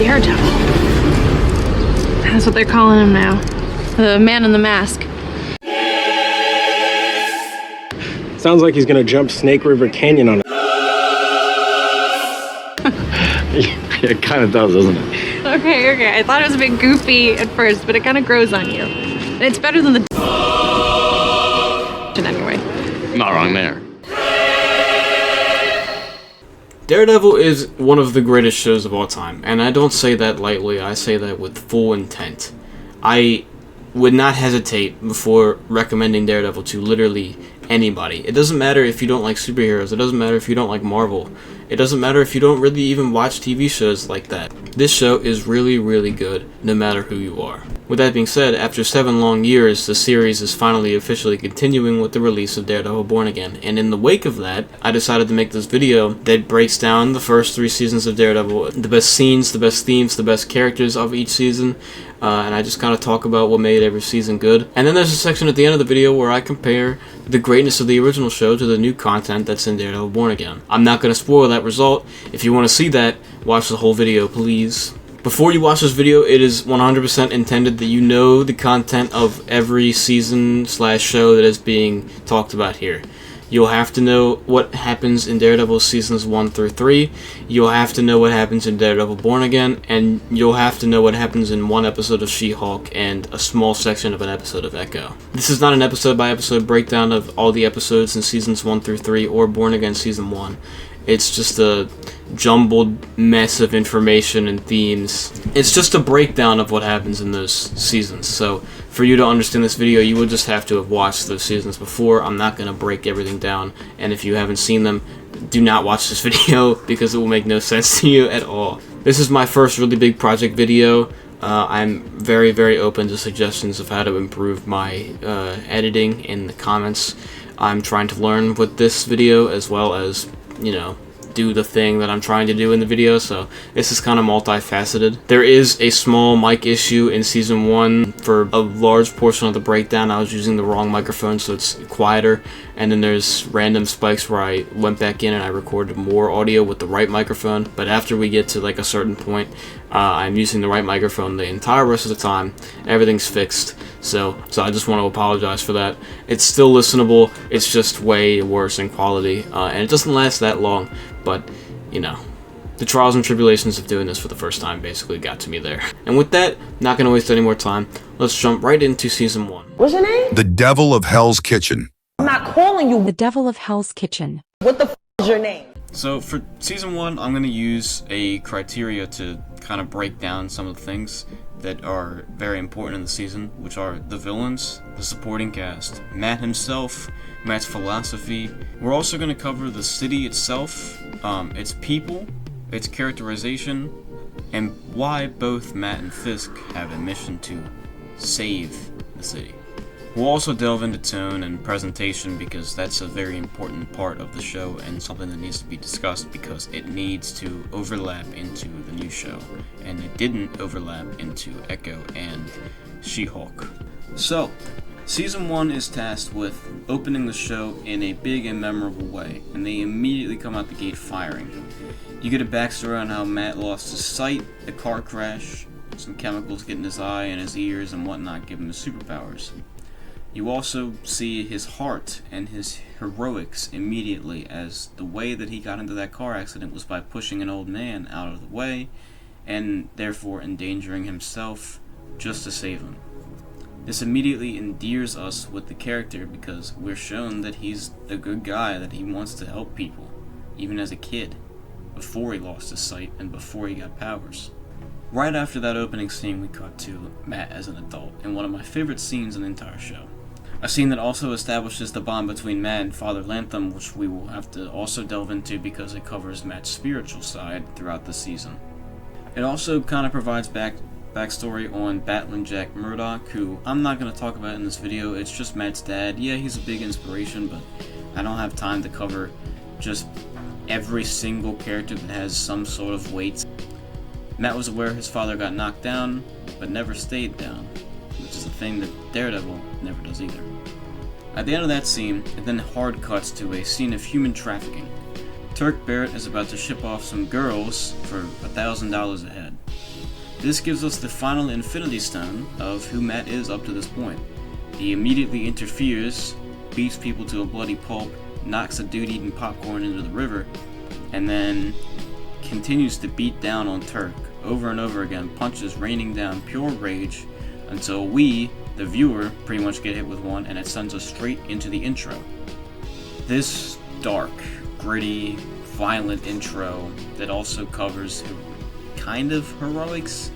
Daredevil. That's what they're calling him now. The man in the mask. Sounds like he's gonna jump Snake River Canyon on it. It kind of does, doesn't it? Okay. I thought it was a bit goofy at first, but it kind of grows on you. And it's better than the anyway. Not wrong there. Daredevil is one of the greatest shows of all time, and I don't say that lightly, I say that with full intent. I would not hesitate before recommending Daredevil to literally anybody. It doesn't matter if you don't like superheroes, it doesn't matter if you don't like Marvel, it doesn't matter if you don't really even watch TV shows like that. This show is really, really good, no matter who you are. With that being said, after 7 long years, the series is finally officially continuing with the release of Daredevil Born Again, and in the wake of that, I decided to make this video that breaks down the first 3 seasons of Daredevil, the best scenes, the best themes, the best characters of each season, and I just kind of talk about what made every season good. And then there's a section at the end of the video where I compare the greatness of the original show to the new content that's in Daredevil Born Again. I'm not going to spoil that result. If you want to see that, watch the whole video, please. Before you watch this video, it is 100% intended that you know the content of every season/show that is being talked about here. You'll have to know what happens in Daredevil seasons 1 through 3, you'll have to know what happens in Daredevil Born Again, and you'll have to know what happens in one episode of She-Hulk and a small section of an episode of Echo. This is not an episode-by-episode breakdown of all the episodes in seasons 1 through 3 or Born Again season 1. It's just a jumbled mess of information and themes. It's just a breakdown of what happens in those seasons. So for you to understand this video, you will just have to have watched those seasons before. I'm not going to break everything down, and if you haven't seen them, do not watch this video because it will make no sense to you at all. This is my first really big project video. I'm very, very open to suggestions of how to improve my editing in the comments. I'm trying to learn with this video as well as, you know, do the thing that I'm trying to do in the video, so this is kind of multifaceted. There is a small mic issue in season 1. For a large portion of the breakdown, I was using the wrong microphone, so it's quieter, and then there's random spikes where I went back in and I recorded more audio with the right microphone, but after we get to like a certain point, I'm using the right microphone the entire rest of the time. Everything's fixed, so I just want to apologize for that. It's still listenable, it's just way worse in quality, and it doesn't last that long, but, you know, the trials and tribulations of doing this for the first time basically got to me there. And with that, not going to waste any more time, let's jump right into season 1. What's your name? The Devil of Hell's Kitchen. I'm not calling you The Devil of Hell's Kitchen. what the is your name? So for season 1, I'm going to use a criteria to kind of break down some of the things that are very important in the season, which are the villains, the supporting cast, Matt himself, Matt's philosophy. We're also going to cover the city itself, its people, its characterization, and why both Matt and Fisk have a mission to save the city. We'll also delve into tone and presentation because that's a very important part of the show and something that needs to be discussed because it needs to overlap into the new show, and it didn't overlap into Echo and She-Hulk. So, season 1 is tasked with opening the show in a big and memorable way, and they immediately come out the gate firing. You get a backstory on how Matt lost his sight, a car crash, some chemicals get in his eye and his ears and whatnot give him his superpowers. You also see his heart and his heroics immediately, as the way that he got into that car accident was by pushing an old man out of the way and therefore endangering himself just to save him. This immediately endears us with the character because we're shown that he's a good guy, that he wants to help people, even as a kid, before he lost his sight and before he got powers. Right after that opening scene, we cut to Matt as an adult, in one of my favorite scenes in the entire show. A scene that also establishes the bond between Matt and Father Lantham, which we will have to also delve into because it covers Matt's spiritual side throughout the season. It also kind of provides backstory on Battling Jack Murdock, who I'm not going to talk about in this video. It's just Matt's dad. Yeah, he's a big inspiration, but I don't have time to cover just every single character that has some sort of weight. Matt was aware his father got knocked down, but never stayed down, which is a thing that Daredevil never does either. At the end of that scene, it then hard cuts to a scene of human trafficking. Turk Barrett is about to ship off some girls for $1,000 a head. This gives us the final Infinity Stone of who Matt is up to this point. He immediately interferes, beats people to a bloody pulp, knocks a dude eating popcorn into the river, and then continues to beat down on Turk over and over again, punches raining down pure rage until we, the viewer, pretty much get hit with one, and it sends us straight into the intro. This dark, gritty, violent intro that also covers kind of heroics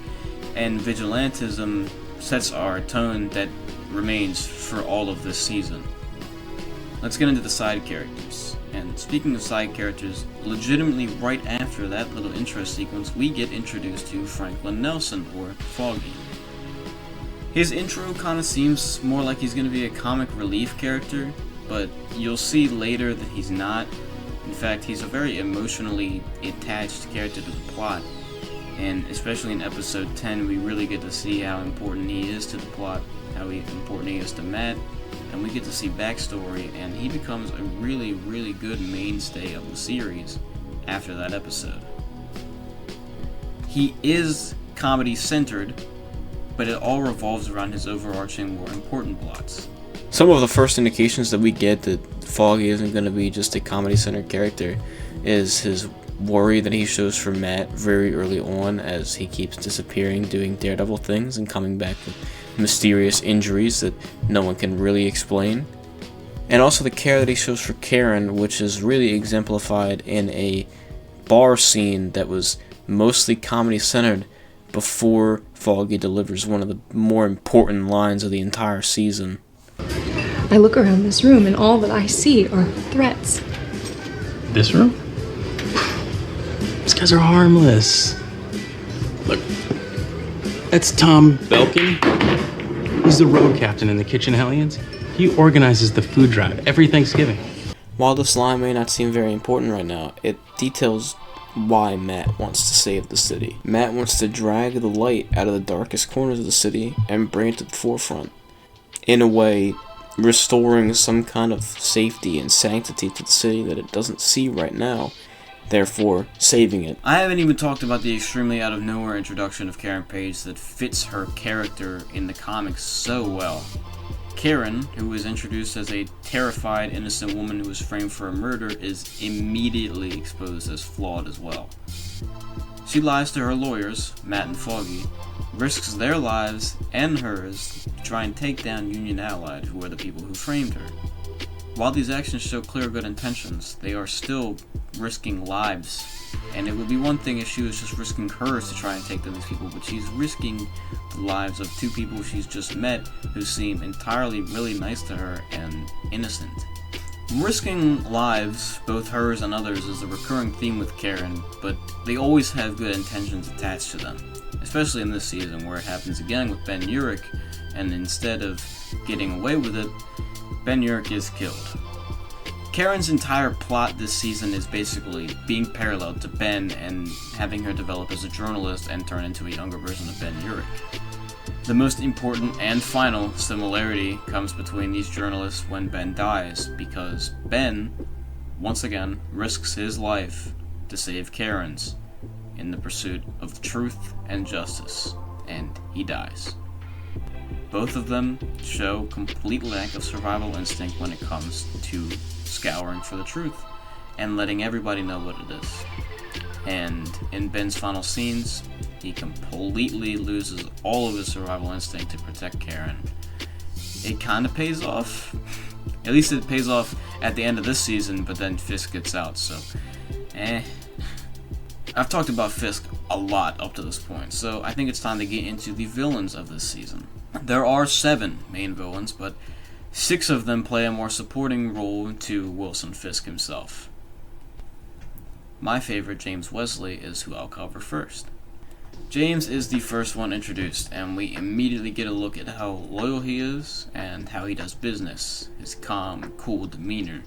and vigilantism sets our tone that remains for all of this season. Let's get into the side characters. And speaking of side characters, legitimately right after that little intro sequence, we get introduced to Franklin Nelson, or Foggy. His intro kind of seems more like he's going to be a comic relief character, but you'll see later that he's not. In fact, he's a very emotionally attached character to the plot, and especially in episode 10, we really get to see how important he is to the plot, how important he is to Matt, and we get to see backstory, and he becomes a really, really good mainstay of the series after that episode. He is comedy-centered, but it all revolves around his overarching, more important plots. Some of the first indications that we get that Foggy isn't going to be just a comedy-centered character is his worry that he shows for Matt very early on as he keeps disappearing, doing Daredevil things, and coming back with mysterious injuries that no one can really explain. And also the care that he shows for Karen, which is really exemplified in a bar scene that was mostly comedy-centered before Foggy delivers one of the more important lines of the entire season. I look around this room and all that I see are threats. This room? These guys are harmless. Look, that's Tom Belkin. He's the road captain in the Kitchen Hellions. He organizes the food drive every Thanksgiving. While this line may not seem very important right now, it details why Matt wants to save the city. Matt wants to drag the light out of the darkest corners of the city and bring it to the forefront. In a way, restoring some kind of safety and sanctity to the city that it doesn't see right now, therefore saving it. I haven't even talked about the extremely out of nowhere introduction of Karen Page that fits her character in the comics so well. Karen, who was introduced as a terrified, innocent woman who was framed for a murder, is immediately exposed as flawed as well. She lies to her lawyers, Matt and Foggy, risks their lives and hers to try and take down Union Allied, who are the people who framed her. While these actions show clear good intentions, they are still risking lives. And it would be one thing if she was just risking hers to try and take down these people, but she's risking the lives of two people she's just met who seem entirely really nice to her and innocent. Risking lives, both hers and others, is a recurring theme with Karen, but they always have good intentions attached to them. Especially in this season, where it happens again with Ben Urich, and instead of getting away with it, Ben Urich is killed. Karen's entire plot this season is basically being paralleled to Ben and having her develop as a journalist and turn into a younger version of Ben Urich. The most important and final similarity comes between these journalists when Ben dies, because Ben, once again, risks his life to save Karen's in the pursuit of truth and justice, and he dies. Both of them show complete lack of survival instinct when it comes to scouring for the truth and letting everybody know what it is. And in Ben's final scenes, he completely loses all of his survival instinct to protect Karen. It kind of pays off. At least it pays off at the end of this season, but then Fisk gets out, so I've talked about Fisk a lot up to this point, so I think it's time to get into the villains of this season. There are 7 main villains, but 6 of them play a more supporting role to Wilson Fisk himself. My favorite, James Wesley, is who I'll cover first. James is the first one introduced, and we immediately get a look at how loyal he is and how he does business, his calm, cool demeanor,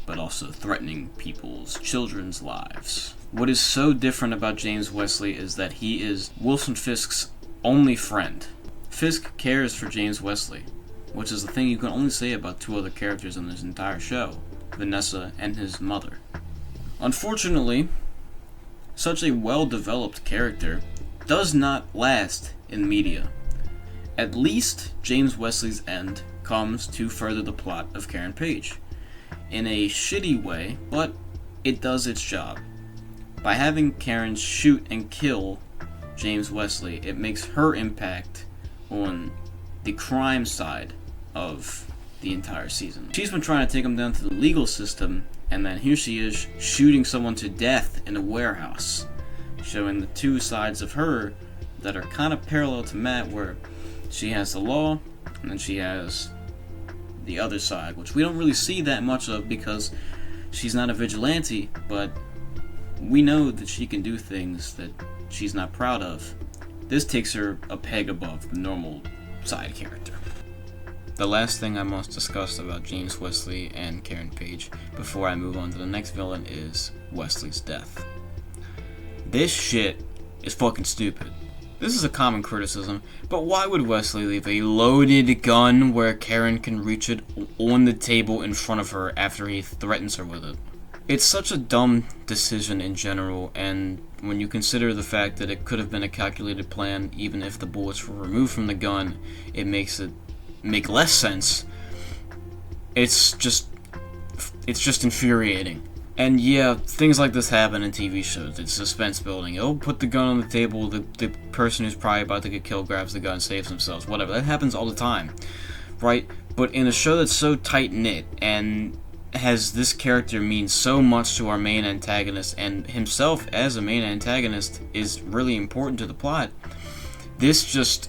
but also threatening people's children's lives. What is so different about James Wesley is that he is Wilson Fisk's only friend. Fisk cares for James Wesley, which is the thing you can only say about 2 other characters in this entire show, Vanessa and his mother. Unfortunately, such a well-developed character does not last in media. At least James Wesley's end comes to further the plot of Karen Page. In a shitty way, but it does its job. By having Karen shoot and kill James Wesley, it makes her impact on the crime side of the entire season. She's been trying to take him down to the legal system, and then here she is shooting someone to death in a warehouse, showing the two sides of her that are kind of parallel to Matt, where she has the law and then she has the other side, which we don't really see that much of because she's not a vigilante, but we know that she can do things that she's not proud of. This takes her a peg above the normal side character. The last thing I must discuss about James Wesley and Karen Page before I move on to the next villain is Wesley's death. This shit is fucking stupid. This is a common criticism, but why would Wesley leave a loaded gun where Karen can reach it on the table in front of her after he threatens her with it? It's such a dumb decision in general, and when you consider the fact that it could have been a calculated plan even if the bullets were removed from the gun, it makes it make less sense. It's just infuriating. And yeah, things like this happen in TV shows. It's suspense building. It'll put the gun on the table, the person who's probably about to get killed grabs the gun, saves themselves, whatever. That happens all the time, right? But in a show that's so tight-knit and has this character mean so much to our main antagonist, and himself as a main antagonist is really important to the plot, this just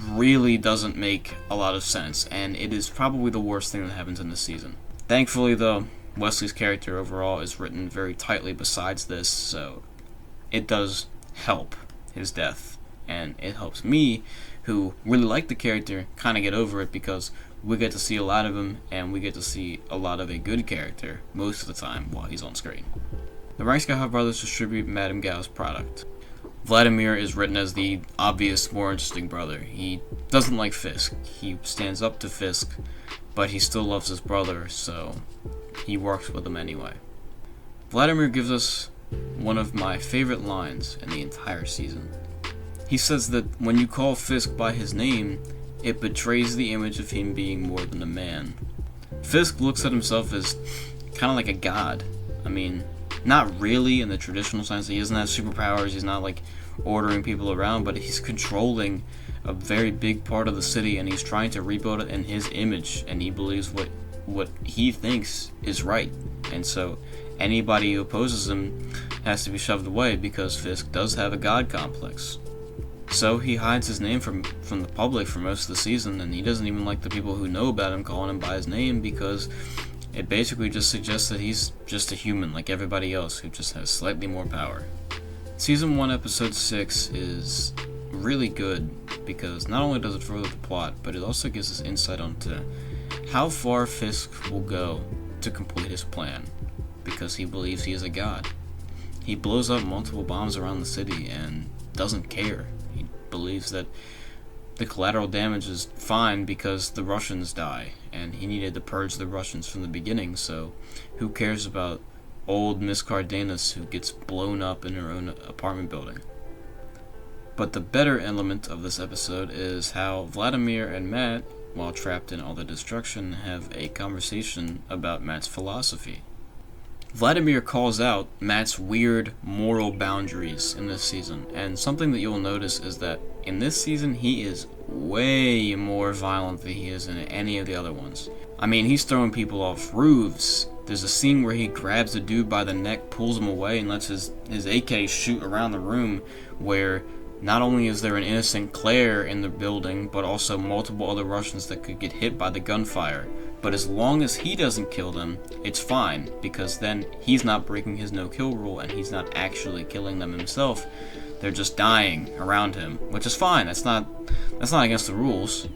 really doesn't make a lot of sense, and it is probably the worst thing that happens in this season. Thankfully, though, Wesley's character overall is written very tightly besides this, so it does help his death, and it helps me, who really like the character, kind of get over it because we get to see a lot of him, and we get to see a lot of a good character most of the time while he's on screen. The Reichsgau brothers distribute Madame Gao's product. Vladimir is written as the obvious, more interesting brother. He doesn't like Fisk. He stands up to Fisk, but he still loves his brother, so he works with him anyway. Vladimir gives us one of my favorite lines in the entire season. He says that when you call Fisk by his name, it betrays the image of him being more than a man. Fisk looks at himself as kind of like a god. I mean, not really in the traditional sense. He doesn't have superpowers, he's not like ordering people around, but he's controlling a very big part of the city, and he's trying to rebuild it in his image, and he believes what he thinks is right. And so anybody who opposes him has to be shoved away because Fisk does have a god complex. So he hides his name from the public for most of the season, and he doesn't even like the people who know about him calling him by his name because it basically just suggests that he's just a human like everybody else who just has slightly more power. Season 1 episode 6 is really good because not only does it further the plot, but it also gives us insight onto how far Fisk will go to complete his plan because he believes he is a god. He blows up multiple bombs around the city and doesn't care. He believes that the collateral damage is fine because the Russians die, and he needed to purge the Russians from the beginning, so who cares about old Miss Cardenas who gets blown up in her own apartment building? But the better element of this episode is how Vladimir and Matt, while trapped in all the destruction, have a conversation about Matt's philosophy. Vladimir calls out Matt's weird moral boundaries in this season, and something that you'll notice is that in this season he is way more violent than he is in any of the other ones. I mean, he's throwing people off roofs. There's a scene where he grabs a dude by the neck, pulls him away, and lets his AK shoot around the room, where not only is there an innocent Claire in the building, but also multiple other Russians that could get hit by the gunfire. But as long as he doesn't kill them, it's fine, because then he's not breaking his no-kill rule and he's not actually killing them himself. They're just dying around him, which is fine. That's not against the rules.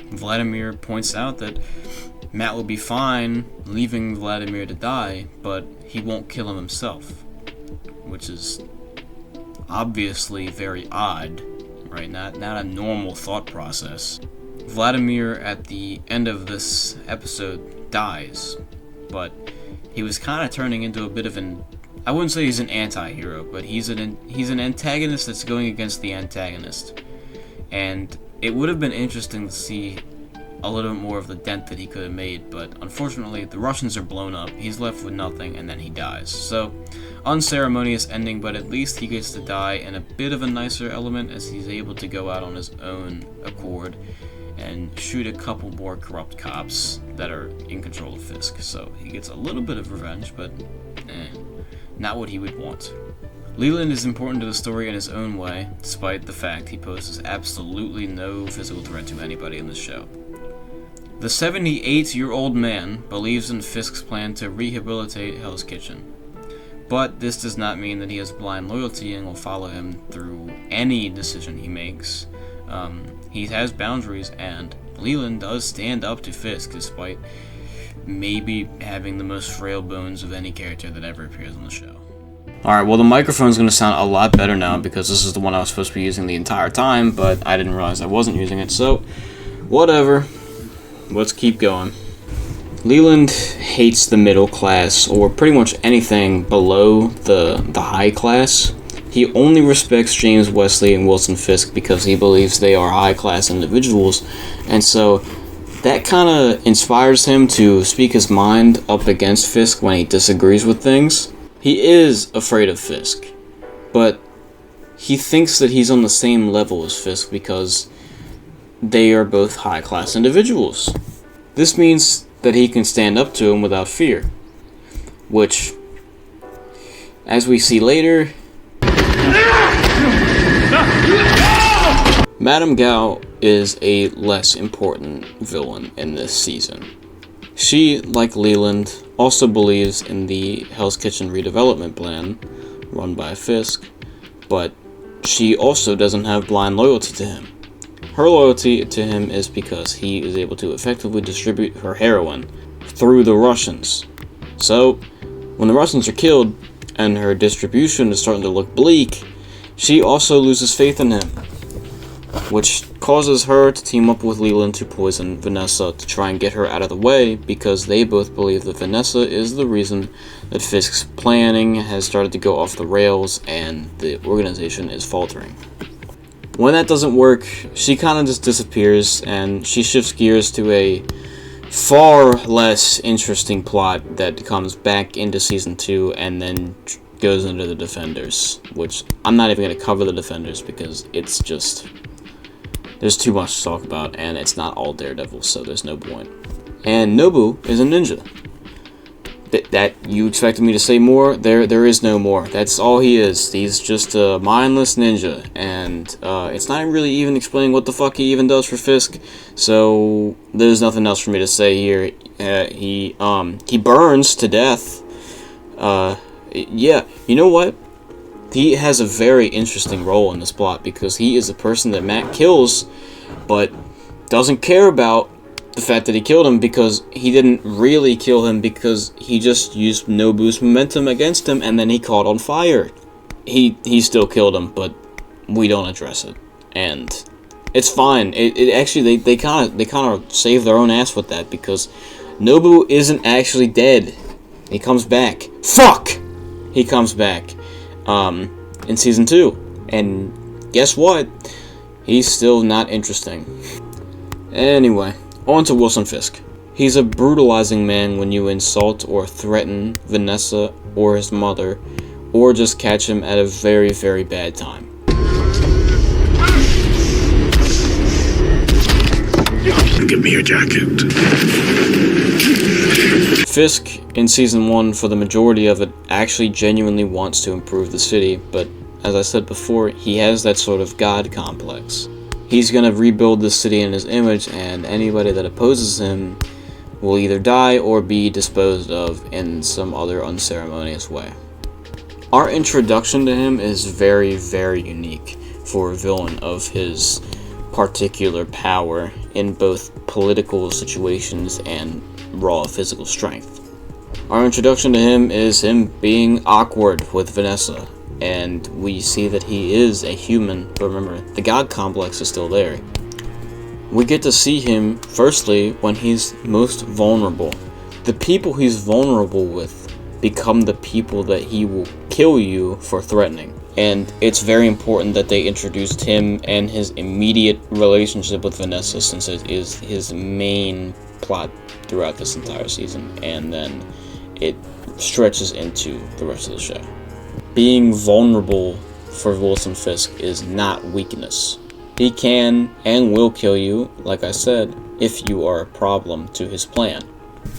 Vladimir points out that Matt will be fine leaving Vladimir to die, but he won't kill him himself, which is obviously very odd, right? Not a normal thought process. Vladimir at the end of this episode dies, but he was kind of turning into a bit of an I wouldn't say he's an anti-hero, but he's an antagonist that's going against the antagonist. And it would have been interesting to see a little bit more of the dent that he could have made, but unfortunately the Russians are blown up, he's left with nothing, and then he dies. So, unceremonious ending, but at least he gets to die in a bit of a nicer element as he's able to go out on his own accord and shoot a couple more corrupt cops that are in control of Fisk. So he gets a little bit of revenge, but not what he would want. Leland is important to the story in his own way, despite the fact he poses absolutely no physical threat to anybody in the show. The 78-year-old man believes in Fisk's plan to rehabilitate Hell's Kitchen. But this does not mean that he has blind loyalty and will follow him through any decision he makes. He has boundaries, and Leland does stand up to Fisk despite maybe having the most frail bones of any character that ever appears on the show. Alright, well the microphone's going to sound a lot better now because this is the one I was supposed to be using the entire time, but I didn't realize I wasn't using it, so whatever. Let's keep going. Leland hates the middle class, or pretty much anything below the high class. He only respects James Wesley and Wilson Fisk because he believes they are high-class individuals, and so that kind of inspires him to speak his mind up against Fisk when he disagrees with things. He is afraid of Fisk, but he thinks that he's on the same level as Fisk because they are both high-class individuals. This means that he can stand up to him without fear, which, as we see later, Madame Gao is a less important villain in this season. She, like Leland, also believes in the Hell's Kitchen redevelopment plan run by Fisk, but she also doesn't have blind loyalty to him. Her loyalty to him is because he is able to effectively distribute her heroin through the Russians. So, when the Russians are killed and her distribution is starting to look bleak, she also loses faith in him, which causes her to team up with Leland to poison Vanessa to try and get her out of the way, because they both believe that Vanessa is the reason that Fisk's planning has started to go off the rails and the organization is faltering. When that doesn't work, she kind of just disappears and she shifts gears to a far less interesting plot that comes back into Season 2 and then goes into the Defenders, which I'm not even going to cover the Defenders because it's just, there's too much to talk about and it's not all Daredevil, so there's no point. And Nobu is a ninja. That you expected me to say more? There is no more. That's all he is. He's just a mindless ninja, and it's not really even explaining what the fuck he even does for Fisk. So there's nothing else for me to say here. He burns to death. Yeah, you know what? He has a very interesting role in this plot because he is a person that Matt kills, but doesn't care about the fact that he killed him because he didn't really kill him because he just used Nobu's momentum against him and then he caught on fire. He still killed him, but we don't address it, and it's fine. It actually they kind of save their own ass with that because Nobu isn't actually dead. He comes back. Fuck! He comes back in Season 2, and guess what? He's still not interesting. Anyway. On to Wilson Fisk. He's a brutalizing man when you insult or threaten Vanessa or his mother, or just catch him at a very, very bad time. Give me your jacket. Fisk, in Season 1, for the majority of it, actually genuinely wants to improve the city, but as I said before, he has that sort of god complex. He's going to rebuild the city in his image, and anybody that opposes him will either die or be disposed of in some other unceremonious way. Our introduction to him is very, very unique for a villain of his particular power in both political situations and raw physical strength. Our introduction to him is him being awkward with Vanessa, and we see that he is a human, but remember, the god complex is still there. We get to see him, firstly, when he's most vulnerable. The people he's vulnerable with become the people that he will kill you for threatening. And it's very important that they introduced him and his immediate relationship with Vanessa, since it is his main plot throughout this entire season, and then it stretches into the rest of the show. Being vulnerable for Wilson Fisk is not weakness. He can and will kill you, like I said, if you are a problem to his plan.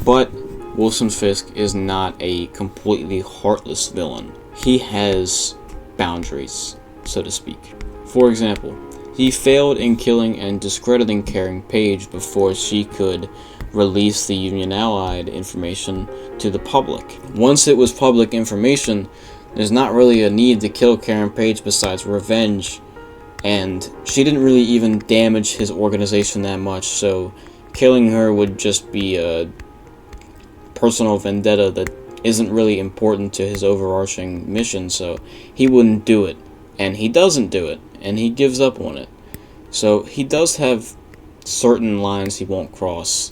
But Wilson Fisk is not a completely heartless villain. He has boundaries, so to speak. For example, he failed in killing and discrediting Karen Page before she could release the Union Allied information to the public. Once it was public information, there's not really a need to kill Karen Page besides revenge, and she didn't really even damage his organization that much, so killing her would just be a personal vendetta that isn't really important to his overarching mission, so he wouldn't do it. And he doesn't do it, and he gives up on it. So he does have certain lines he won't cross.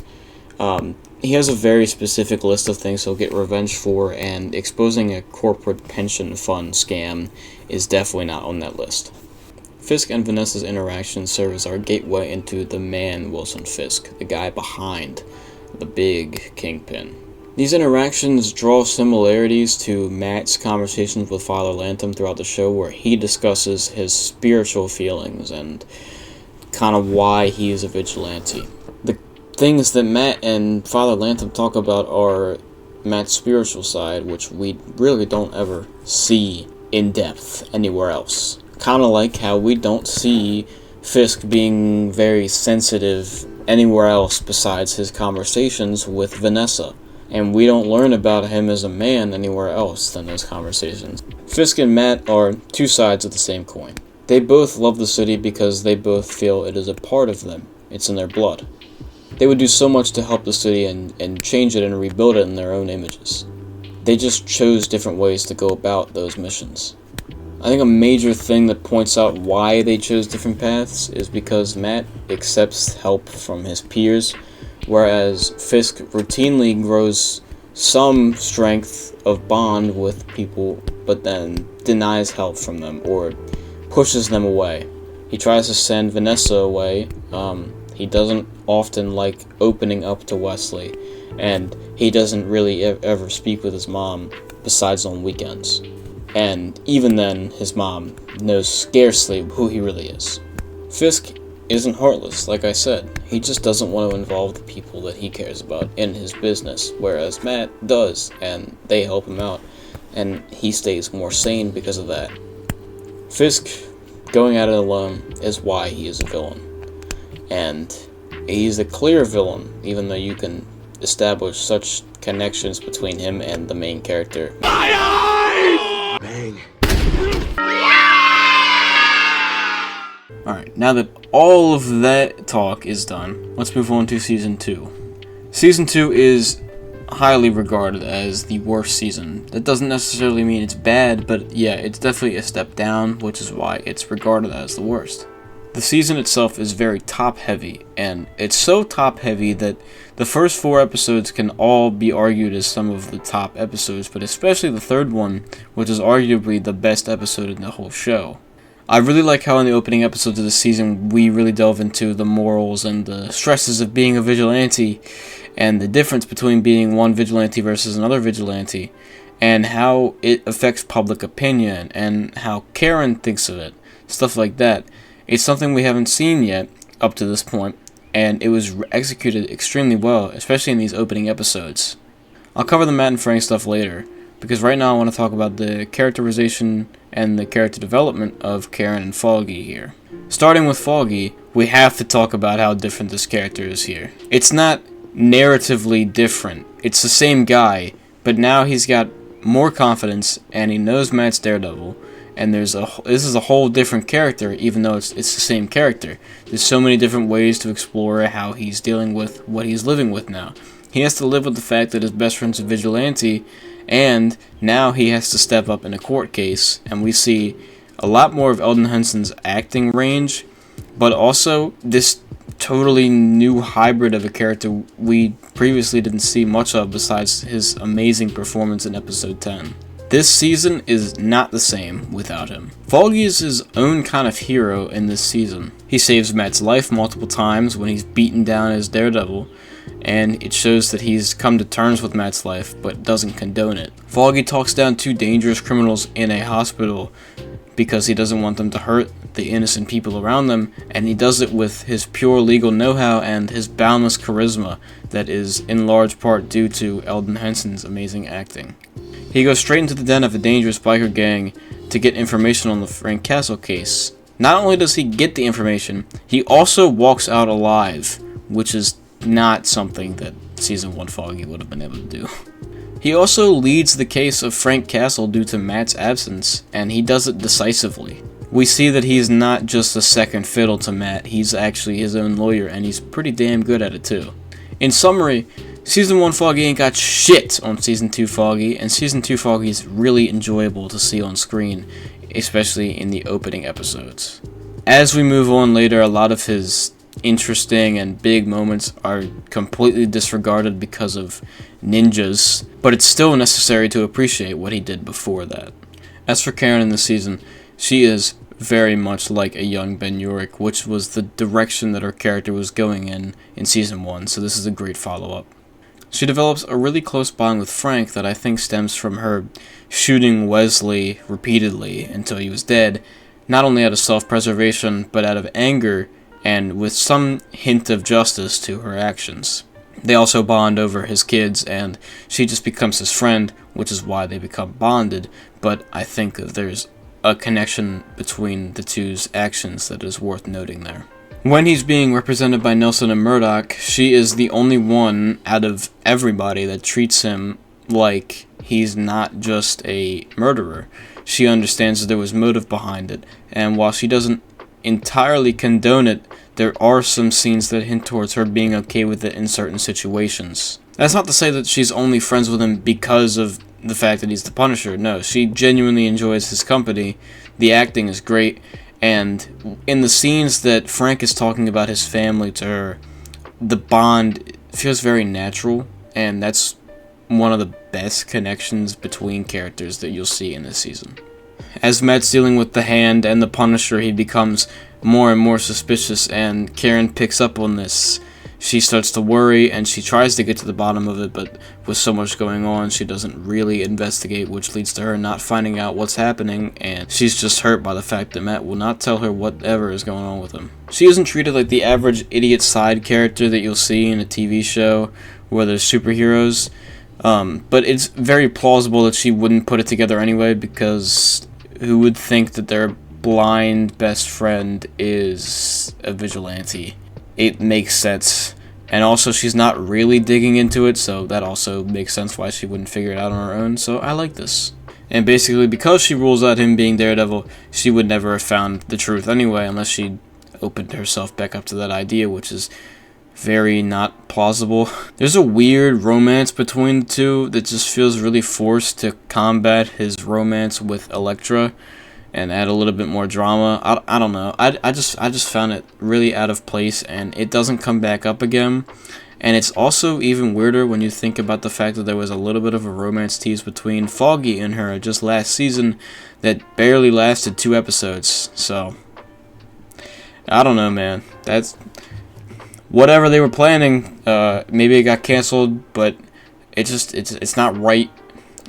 He has a very specific list of things he'll get revenge for, and exposing a corporate pension fund scam is definitely not on that list. Fisk and Vanessa's interactions serve as our gateway into the man Wilson Fisk, the guy behind the big kingpin. These interactions draw similarities to Matt's conversations with Father Lantom throughout the show, where he discusses his spiritual feelings and kind of why he is a vigilante. The things that Matt and Father Lantom talk about are Matt's spiritual side, which we really don't ever see in depth anywhere else. Kind of like how we don't see Fisk being very sensitive anywhere else besides his conversations with Vanessa. And we don't learn about him as a man anywhere else than those conversations. Fisk and Matt are two sides of the same coin. They both love the city because they both feel it is a part of them. It's in their blood. They would do so much to help the city and change it and rebuild it in their own images. They just chose different ways to go about those missions. I think a major thing that points out why they chose different paths is because Matt accepts help from his peers, whereas Fisk routinely grows some strength of bond with people, but then denies help from them or pushes them away. He tries to send Vanessa away. He doesn't often like opening up to Wesley, and he doesn't really ever speak with his mom besides on weekends. And even then, his mom knows scarcely who he really is. Fisk isn't heartless, like I said. He just doesn't want to involve the people that he cares about in his business, whereas Matt does, and they help him out, and he stays more sane because of that. Fisk going at it alone is why he is a villain. And he's a clear villain, even though you can establish such connections between him and the main character. Bang. Alright, now that all of that talk is done, let's move on to Season 2. Season 2 is highly regarded as the worst season. That doesn't necessarily mean it's bad, but yeah, it's definitely a step down, which is why it's regarded as the worst. The season itself is very top-heavy, and it's so top-heavy that the first 4 episodes can all be argued as some of the top episodes, but especially the third one, which is arguably the best episode in the whole show. I really like how in the opening episodes of the season we really delve into the morals and the stresses of being a vigilante, and the difference between being one vigilante versus another vigilante, and how it affects public opinion, and how Karen thinks of it, stuff like that. It's something we haven't seen yet up to this point, and it was executed extremely well, especially in these opening episodes. I'll cover the Matt and Frank stuff later, because right now I want to talk about the characterization and the character development of Karen and Foggy here. Starting with Foggy, we have to talk about how different this character is here. It's not narratively different. It's the same guy, but now he's got more confidence, and he knows Matt's Daredevil, and this is a whole different character, even though it's the same character. There's so many different ways to explore how he's dealing with what he's living with now. He has to live with the fact that his best friend's a vigilante, and now he has to step up in a court case, and we see a lot more of Eldon Henson's acting range, but also this totally new hybrid of a character we previously didn't see much of besides his amazing performance in episode 10. This season is not the same without him. Foggy is his own kind of hero in this season. He saves Matt's life multiple times when he's beaten down as Daredevil, and it shows that he's come to terms with Matt's life but doesn't condone it. Foggy talks down 2 dangerous criminals in a hospital because he doesn't want them to hurt the innocent people around them, and he does it with his pure legal know-how and his boundless charisma that is in large part due to Eldon Henson's amazing acting. He goes straight into the den of a dangerous biker gang to get information on the Frank Castle case. Not only does he get the information, he also walks out alive, which is not something that Season 1 Foggy would have been able to do. He also leads the case of Frank Castle due to Matt's absence, and he does it decisively. We see that he's not just a second fiddle to Matt, he's actually his own lawyer, and he's pretty damn good at it too. In summary, Season 1 Foggy ain't got shit on Season 2 Foggy, and Season 2 Foggy is really enjoyable to see on screen, especially in the opening episodes. As we move on later, a lot of his interesting and big moments are completely disregarded because of ninjas, but it's still necessary to appreciate what he did before that. As for Karen in this season, she is very much like a young Ben Urich, which was the direction that her character was going in Season 1, so this is a great follow-up. She develops a really close bond with Frank that I think stems from her shooting Wesley repeatedly until he was dead, not only out of self-preservation, but out of anger, and with some hint of justice to her actions. They also bond over his kids, and she just becomes his friend, which is why they become bonded, but I think that there's a connection between the two's actions that is worth noting there. When he's being represented by Nelson and Murdoch, she is the only one out of everybody that treats him like he's not just a murderer. She understands that there was motive behind it, and while she doesn't entirely condone it, there are some scenes that hint towards her being okay with it in certain situations. That's not to say that she's only friends with him because of the fact that he's the Punisher. No, she genuinely enjoys his company. The acting is great, and in the scenes that Frank is talking about his family to her, the bond feels very natural, and that's one of the best connections between characters that you'll see in this season. As Matt's dealing with the Hand and the Punisher, he becomes more and more suspicious, and Karen picks up on this. She starts to worry, and she tries to get to the bottom of it, but with so much going on, she doesn't really investigate, which leads to her not finding out what's happening, and she's just hurt by the fact that Matt will not tell her whatever is going on with him. She isn't treated like the average idiot side character that you'll see in a TV show where there's superheroes, but it's very plausible that she wouldn't put it together anyway, because who would think that their blind best friend is a vigilante? It makes sense. And also, she's not really digging into it, so that also makes sense why she wouldn't figure it out on her own, so I like this. And basically, because she rules out him being Daredevil, she would never have found the truth anyway, unless she opened herself back up to that idea, which is very not plausible. There's a weird romance between the two that just feels really forced to combat his romance with Elektra and add a little bit more drama. I don't know. I just found it really out of place, and it doesn't come back up again. And it's also even weirder when you think about the fact that there was a little bit of a romance tease between Foggy and her just last season that barely lasted 2 episodes. So I don't know, man. That's whatever they were planning. Maybe it got canceled, but it's not right,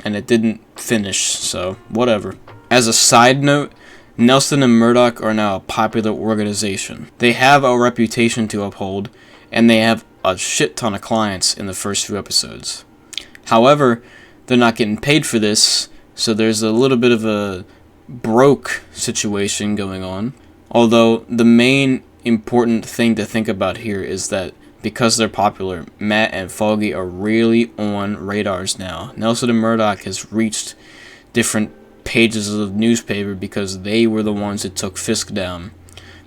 and it didn't finish. So whatever. As a side note, Nelson and Murdoch are now a popular organization. They have a reputation to uphold, and they have a shit ton of clients in the first few episodes. However, they're not getting paid for this, so there's a little bit of a broke situation going on. Although the main important thing to think about here is that because they're popular, Matt and Foggy are really on radars now. Nelson and Murdoch has reached different pages of the newspaper because they were the ones that took Fisk down.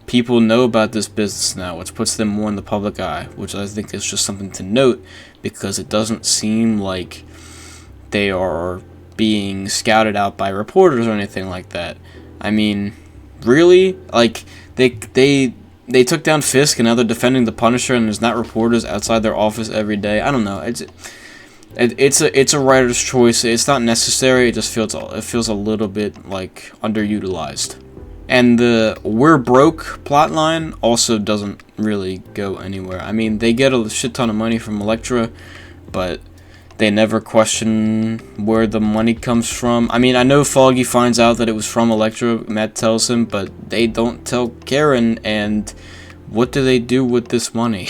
People know about this business now, which puts them more in the public eye, which I think is just something to note because it doesn't seem like they are being scouted out by reporters or anything like that. I mean, really? Like, they they took down Fisk, and now they're defending the Punisher, and there's not reporters outside their office every day. I don't know. It's a writer's choice. It's not necessary. It just feels a little bit like underutilized. And the "we're broke" plotline also doesn't really go anywhere. I mean, they get a shit ton of money from Elektra, but they never question where the money comes from. I mean, I know Foggy finds out that it was from Elektra, Matt tells him, but they don't tell Karen, and what do they do with this money?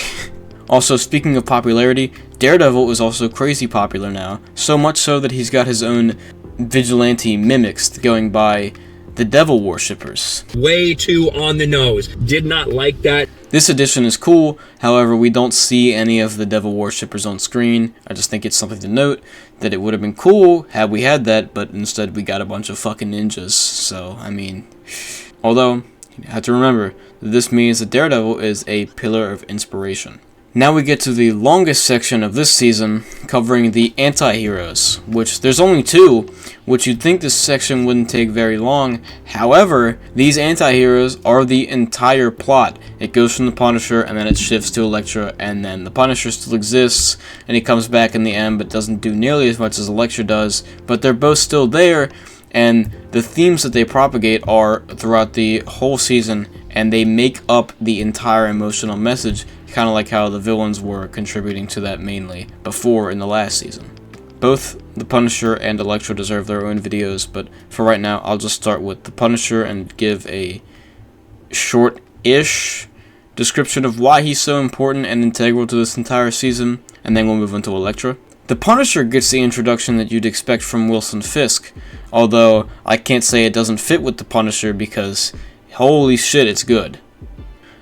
Also, speaking of popularity, Daredevil is also crazy popular now, so much so that he's got his own vigilante mimics going by the Devil Worshippers. Way too on the nose. Did not like that. This edition is cool, however, we don't see any of the Devil Worshippers on screen. I just think it's something to note, that it would have been cool had we had that, but instead we got a bunch of fucking ninjas, so, I mean... Although, you have to remember that this means that Daredevil is a pillar of inspiration. Now we get to the longest section of this season, covering the anti-heroes, which there's only 2, which you'd think this section wouldn't take very long. However, these anti-heroes are the entire plot. It goes from the Punisher, and then it shifts to Elektra, and then the Punisher still exists, and he comes back in the end, but doesn't do nearly as much as Elektra does, but they're both still there, and the themes that they propagate are throughout the whole season, and they make up the entire emotional message, kind of like how the villains were contributing to that mainly before in the last season. Both the Punisher and Elektra deserve their own videos, but for right now, I'll just start with the Punisher and give a short-ish description of why he's so important and integral to this entire season, and then we'll move on to Elektra. The Punisher gets the introduction that you'd expect from Wilson Fisk, although I can't say it doesn't fit with the Punisher because holy shit, it's good.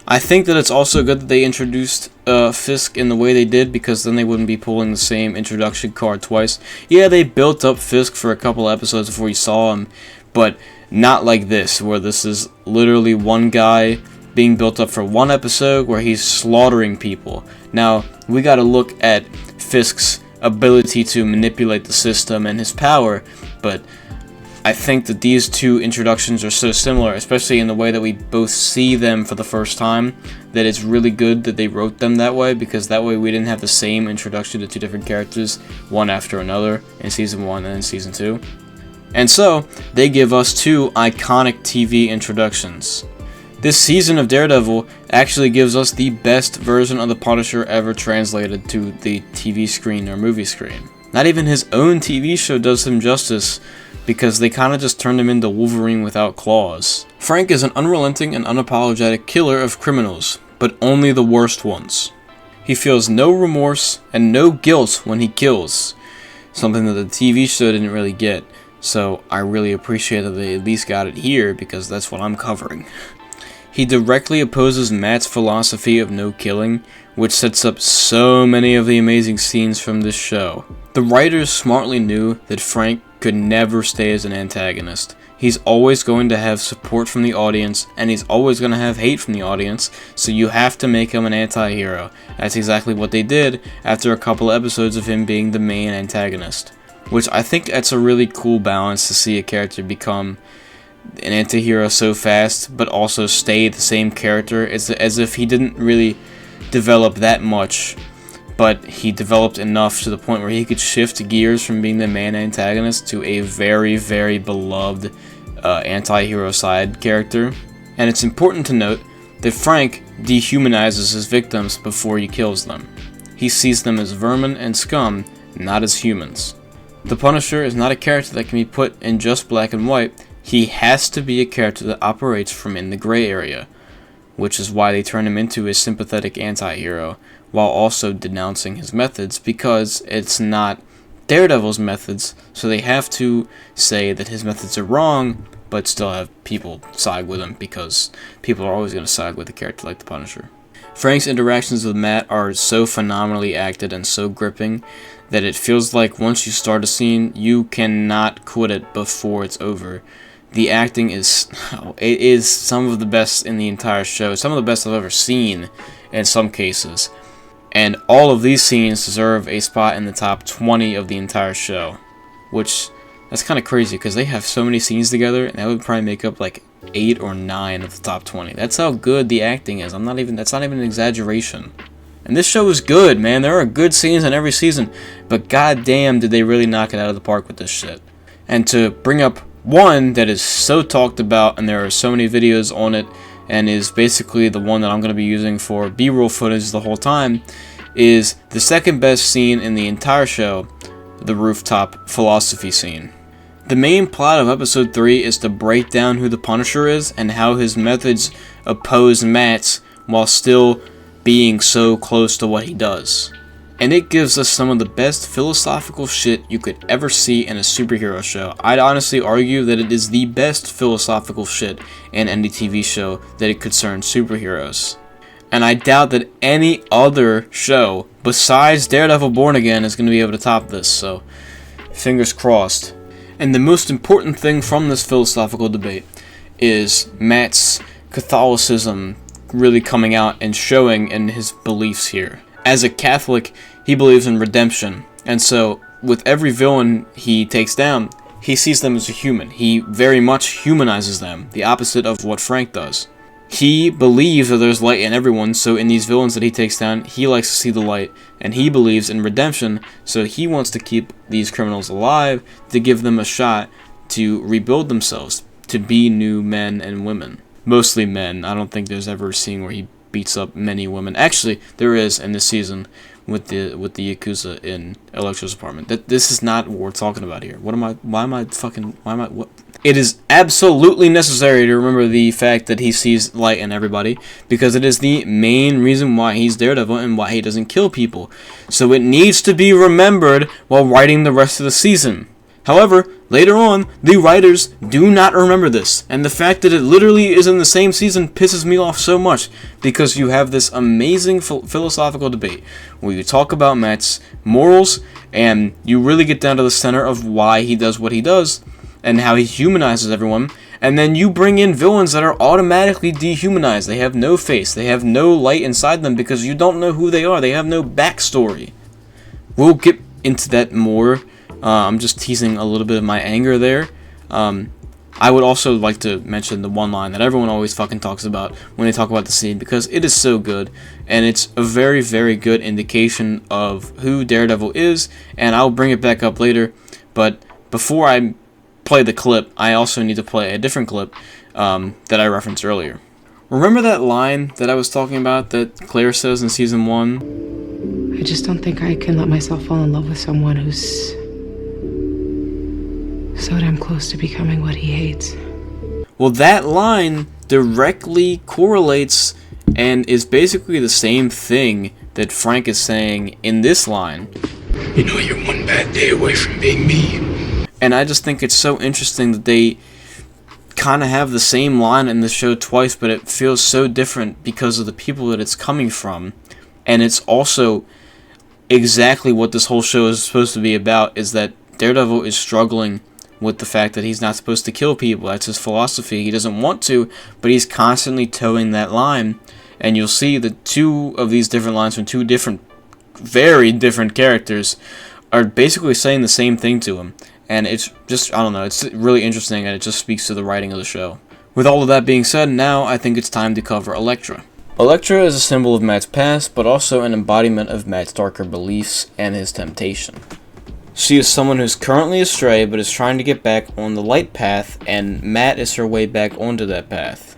I think that it's also good that they introduced Fisk in the way they did, because then they wouldn't be pulling the same introduction card twice. Yeah, they built up Fisk for a couple episodes before you saw him, but not like this, where this is literally one guy being built up for one episode where he's slaughtering people. Now, we gotta look at Fisk's ability to manipulate the system and his power, but I think that these two introductions are so similar, especially in the way that we both see them for the first time, that it's really good that they wrote them that way, because that way we didn't have the same introduction to two different characters, one after another, in Season 1 and in Season 2. And so, they give us 2 iconic TV introductions. This season of Daredevil actually gives us the best version of the Punisher ever translated to the TV screen or movie screen. Not even his own TV show does him justice, because they kind of just turned him into Wolverine without claws. Frank is an unrelenting and unapologetic killer of criminals, but only the worst ones. He feels no remorse and no guilt when he kills, something that the TV show didn't really get, so I really appreciate that they at least got it here, because that's what I'm covering. He directly opposes Matt's philosophy of no killing, which sets up so many of the amazing scenes from this show. The writers smartly knew that Frank could never stay as an antagonist. He's always going to have support from the audience, and he's always going to have hate from the audience, so you have to make him an anti-hero. That's exactly what they did after a couple episodes of him being the main antagonist. Which I think that's a really cool balance to see a character become an anti-hero so fast, but also stay the same character, as if he didn't really develop that much, but he developed enough to the point where he could shift gears from being the main antagonist to a very, very beloved anti-hero side character. And it's important to note that Frank dehumanizes his victims before he kills them. He sees them as vermin and scum, not as humans. The Punisher is not a character that can be put in just black and white. He has to be a character that operates from in the gray area, which is why they turn him into a sympathetic anti-hero, while also denouncing his methods, because it's not Daredevil's methods, so they have to say that his methods are wrong, but still have people side with him, because people are always going to side with a character like the Punisher. Frank's interactions with Matt are so phenomenally acted and so gripping that it feels like once you start a scene, you cannot quit it before it's over. The acting is some of the best in the entire show, some of the best I've ever seen in some cases. And all of these scenes deserve a spot in the top 20 of the entire show, which, that's kind of crazy, because they have so many scenes together, and that would probably make up like 8 or 9 of the top 20. That's how good the acting is. That's not even an exaggeration. And this show is good, man. There are good scenes in every season, but goddamn did they really knock it out of the park with this shit. And to bring up one that is so talked about, and there are so many videos on it, and is basically the one that I'm going to be using for B-roll footage the whole time, is the second best scene in the entire show, the rooftop philosophy scene. The main plot of episode 3 is to break down who the Punisher is and how his methods oppose Matt's while still being so close to what he does. And it gives us some of the best philosophical shit you could ever see in a superhero show. I'd honestly argue that it is the best philosophical shit in any TV show that it concerns superheroes. And I doubt that any other show besides Daredevil Born Again is going to be able to top this, so fingers crossed. And the most important thing from this philosophical debate is Matt's Catholicism really coming out and showing in his beliefs here. As a Catholic, he believes in redemption, and so with every villain he takes down, he sees them as a human. He very much humanizes them, the opposite of what Frank does. He believes that there's light in everyone, so in these villains that he takes down, he likes to see the light, and he believes in redemption, so he wants to keep these criminals alive, to give them a shot to rebuild themselves, to be new men and women. Mostly men. I don't think there's ever a scene where he beats up many women. Actually, there is in this season with the Yakuza in Elektra's apartment. This is not what we're talking about here. What? It is absolutely necessary to remember the fact that he sees light in everybody, because it is the main reason why he's Daredevil and why he doesn't kill people. So it needs to be remembered while writing the rest of the season. However, later on, the writers do not remember this, and the fact that it literally is in the same season pisses me off so much, because you have this amazing philosophical debate where you talk about Matt's morals, and you really get down to the center of why he does what he does, and how he humanizes everyone, and then you bring in villains that are automatically dehumanized. They have no face, they have no light inside them because you don't know who they are, they have no backstory. We'll get into that more. I'm just teasing a little bit of my anger there. I would also like to mention the one line that everyone always fucking talks about when they talk about the scene, because it is so good, and it's a very, very good indication of who Daredevil is, and I'll bring it back up later, but before I play the clip, I also need to play a different clip that I referenced earlier. Remember that line that I was talking about that Claire says in season 1? I just don't think I can let myself fall in love with someone who's so damn close to becoming what he hates. Well, that line directly correlates and is basically the same thing that Frank is saying in this line. You know you're one bad day away from being me. And I just think it's so interesting that they kind of have the same line in the show twice, but it feels so different because of the people that it's coming from. And it's also exactly what this whole show is supposed to be about, is that Daredevil is struggling with the fact that he's not supposed to kill people. That's his philosophy. He doesn't want to, but he's constantly towing that line. And you'll see that two of these different lines from two different, very different characters are basically saying the same thing to him. And it's just, I don't know, it's really interesting, and it just speaks to the writing of the show. With all of that being said, now I think it's time to cover Elektra. Elektra is a symbol of Matt's past, but also an embodiment of Matt's darker beliefs and his temptation. She is someone who's currently astray, but is trying to get back on the light path, and Matt is her way back onto that path.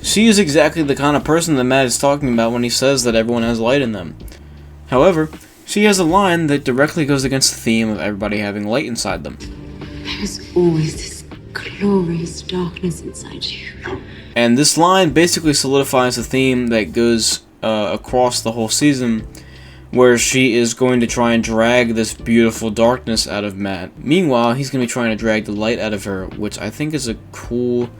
She is exactly the kind of person that Matt is talking about when he says that everyone has light in them. However, she has a line that directly goes against the theme of everybody having light inside them. There's always this glorious darkness inside you. And this line basically solidifies the theme that goes across the whole season, where she is going to try and drag this beautiful darkness out of Matt. Meanwhile, he's going to be trying to drag the light out of her, which I think is a cool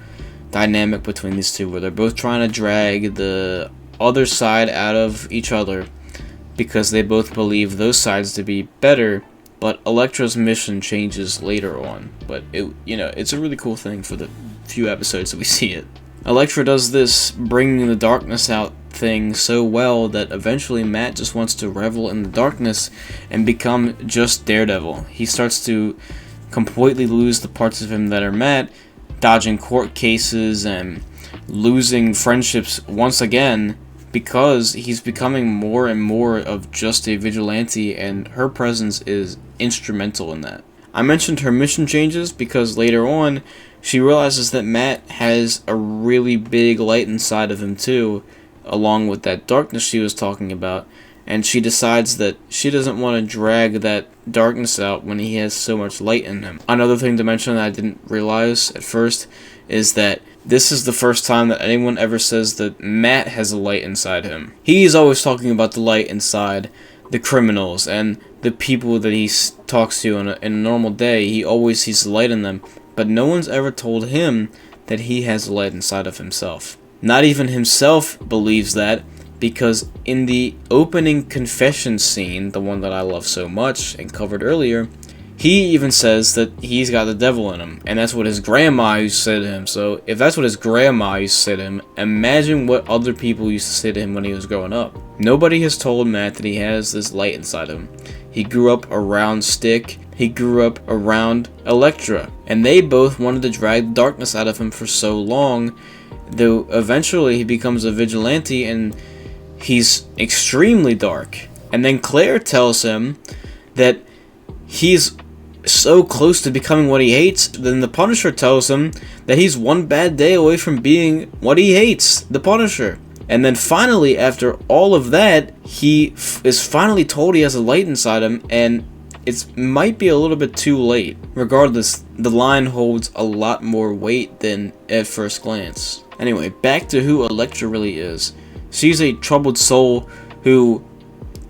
dynamic between these two, where they're both trying to drag the other side out of each other, because they both believe those sides to be better, but Elektra's mission changes later on. But it's a really cool thing for the few episodes that we see it. Elektra does this bringing the darkness out thing so well that eventually Matt just wants to revel in the darkness and become just Daredevil. He starts to completely lose the parts of him that are Matt, dodging court cases and losing friendships once again because he's becoming more and more of just a vigilante, and her presence is instrumental in that. I mentioned her mission changes because later on she realizes that Matt has a really big light inside of him too, along with that darkness she was talking about, and she decides that she doesn't want to drag that darkness out when he has so much light in him. Another thing to mention that I didn't realize at first is that this is the first time that anyone ever says that Matt has a light inside him. He's always talking about the light inside the criminals and the people that he talks to in a normal day. He always sees the light in them, but no one's ever told him that he has a light inside of himself. Not even himself believes that, because in the opening confession scene, the one that I love so much and covered earlier, he even says that he's got the devil in him, and that's what his grandma used to say to him. So if that's what his grandma used to say to him, imagine what other people used to say to him when he was growing up. Nobody has told Matt that he has this light inside him. He grew up around Stick, he grew up around Elektra, and they both wanted to drag the darkness out of him for so long, though eventually he becomes a vigilante and he's extremely dark. And then Claire tells him that he's so close to becoming what he hates. Then the Punisher tells him that he's one bad day away from being what he hates, the Punisher. And then finally, after all of that, he is finally told he has a light inside him, and it might be a little bit too late. Regardless, the line holds a lot more weight than at first glance. Anyway, back to who Elektra really is. She's a troubled soul who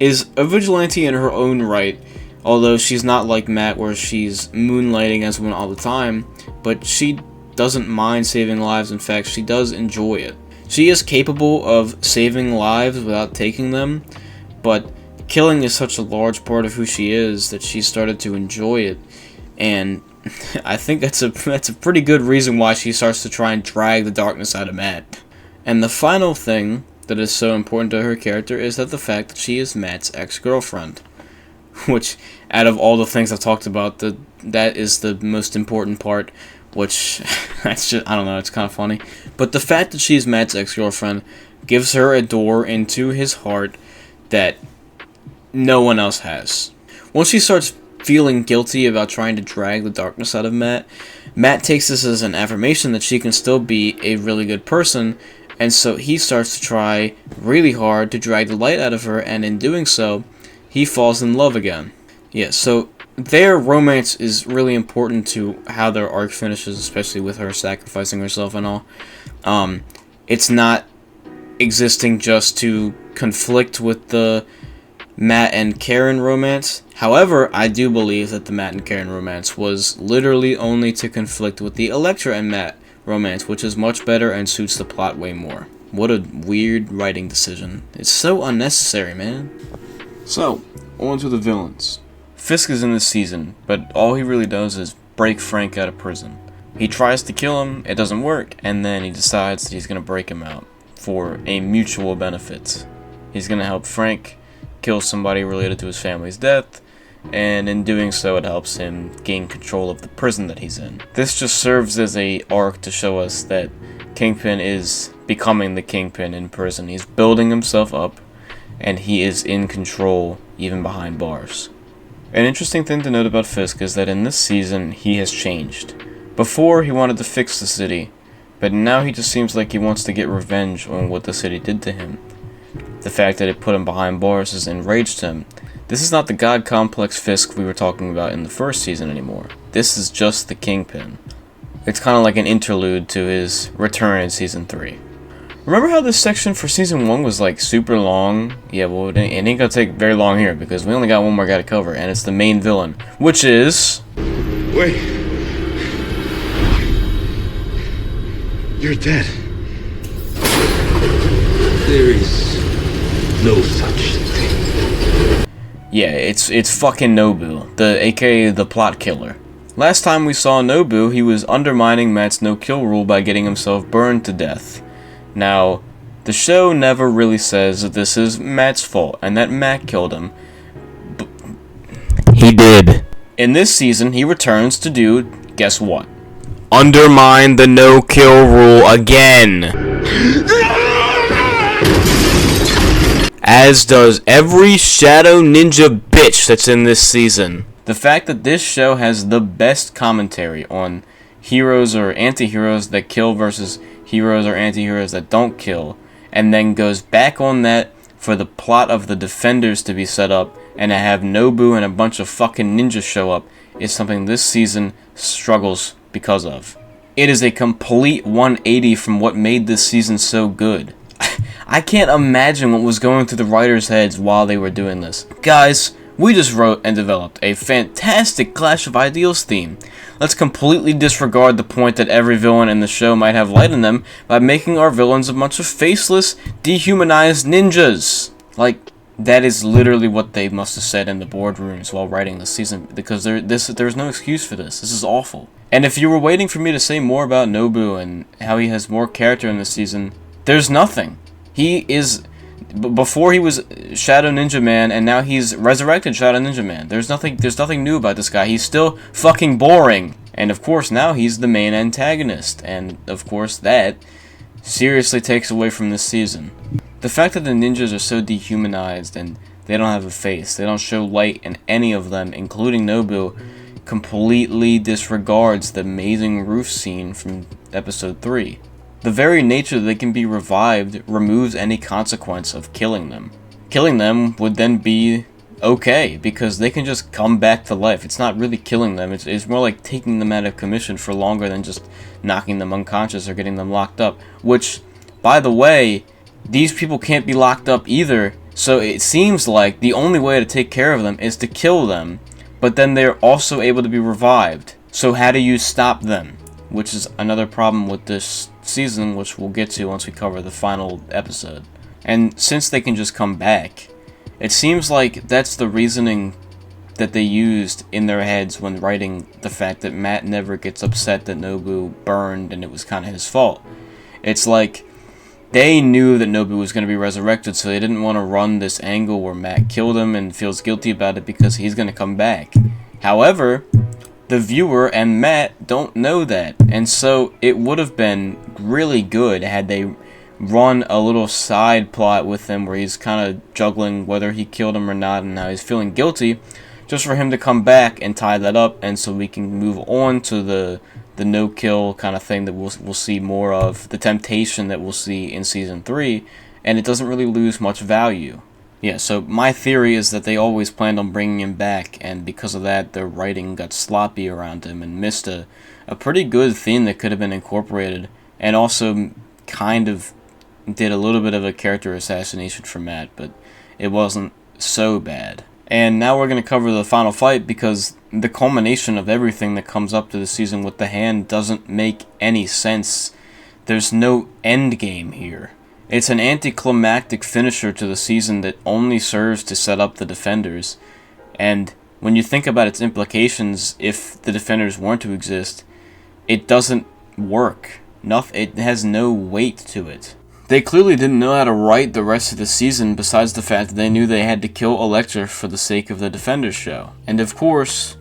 is a vigilante in her own right, although she's not like Matt where she's moonlighting as one all the time, but she doesn't mind saving lives. In fact, she does enjoy it. She is capable of saving lives without taking them, but killing is such a large part of who she is that she started to enjoy it, and I think that's a pretty good reason why she starts to try and drag the darkness out of Matt. And the final thing that is so important to her character is that the fact that she is Matt's ex-girlfriend, which, out of all the things I've talked about, that is the most important part, which, that's just, I don't know, it's kind of funny. But the fact that she's Matt's ex-girlfriend gives her a door into his heart that no one else has. Once she starts feeling guilty about trying to drag the darkness out of Matt, Matt takes this as an affirmation that she can still be a really good person, and so he starts to try really hard to drag the light out of her, and in doing so, he falls in love again. Yeah, so their romance is really important to how their arc finishes, especially with her sacrificing herself and all. It's not existing just to conflict with the Matt and Karen romance. However, I do believe that the Matt and Karen romance was literally only to conflict with the Elektra and Matt romance, which is much better and suits the plot way more. What a weird writing decision. It's so unnecessary, man. So, on to the villains. Fisk is in this season, but all he really does is break Frank out of prison. He tries to kill him, it doesn't work, and then he decides that he's going to break him out for a mutual benefit. He's going to help Frank kill somebody related to his family's death, and in doing so it helps him gain control of the prison that he's in. This just serves as a arc to show us that Kingpin is becoming the Kingpin in prison. He's building himself up, and he is in control even behind bars. An interesting thing to note about Fisk is that in this season he has changed. Before he wanted to fix the city, but now he just seems like he wants to get revenge on what the city did to him. The fact that it put him behind bars has enraged him. This is not the God Complex Fisk we were talking about in the first season anymore. This is just the Kingpin. It's kind of like an interlude to his return in Season 3. Remember how this section for Season 1 was like super long? Yeah, well it ain't gonna take very long here because we only got one more guy to cover, and it's the main villain, which is... Wait. You're dead. There is no such thing. Yeah, it's fucking Nobu, aka the plot killer. Last time we saw Nobu, he was undermining Matt's no-kill rule by getting himself burned to death. Now, the show never really says that this is Matt's fault and that Matt killed him. But he did. In this season, he returns to do, guess what? undermine the no-kill rule again. As does every Shadow Ninja bitch that's in this season. The fact that this show has the best commentary on heroes or anti-heroes that kill versus heroes or anti-heroes that don't kill, and then goes back on that for the plot of the Defenders to be set up and to have Nobu and a bunch of fucking ninjas show up, is something this season struggles because of. It is a complete 180 from what made this season so good. I can't imagine what was going through the writers' heads while they were doing this. Guys, we just wrote and developed a fantastic Clash of Ideals theme. Let's completely disregard the point that every villain in the show might have light in them by making our villains a bunch of faceless, dehumanized ninjas. Like, that is literally what they must have said in the boardrooms while writing this season, because there's no excuse for this. This is awful. And if you were waiting for me to say more about Nobu and how he has more character in this season, there's nothing. He is... Before he was Shadow Ninja Man, and now he's resurrected Shadow Ninja Man. There's nothing new about this guy. He's still fucking boring. And of course now he's the main antagonist. And of course that seriously takes away from this season. The fact that the ninjas are so dehumanized and they don't have a face, they don't show light in any of them, including Nobu, completely disregards the amazing roof scene from episode 3. The very nature that they can be revived removes any consequence of killing them. Killing them would then be okay, because they can just come back to life. It's not really killing them, it's more like taking them out of commission for longer than just knocking them unconscious or getting them locked up. Which, by the way, these people can't be locked up either, so it seems like the only way to take care of them is to kill them, but then they're also able to be revived. So how do you stop them? Which is another problem with this season, which we'll get to once we cover the final episode. And since they can just come back, it seems like that's the reasoning that they used in their heads when writing the fact that Matt never gets upset that Nobu burned and it was kind of his fault. It's like they knew that Nobu was going to be resurrected, so they didn't want to run this angle where Matt killed him and feels guilty about it because he's going to come back. However, the viewer and Matt don't know that, and so it would have been really good had they run a little side plot with him where he's kind of juggling whether he killed him or not and now he's feeling guilty, just for him to come back and tie that up, and so we can move on to the no-kill kind of thing that we'll see more of, the temptation that we'll see in Season 3, and it doesn't really lose much value. Yeah, so my theory is that they always planned on bringing him back, and because of that, their writing got sloppy around him and missed a pretty good theme that could have been incorporated, and also kind of did a little bit of a character assassination for Matt, but it wasn't so bad. And now we're going to cover the final fight, because the culmination of everything that comes up to the season with the hand doesn't make any sense. There's no end game here. It's an anticlimactic finisher to the season that only serves to set up the Defenders, and when you think about its implications if the Defenders weren't to exist, it doesn't work. It has no weight to it. They clearly didn't know how to write the rest of the season, besides the fact that they knew they had to kill Elektra for the sake of the Defenders show. And of course,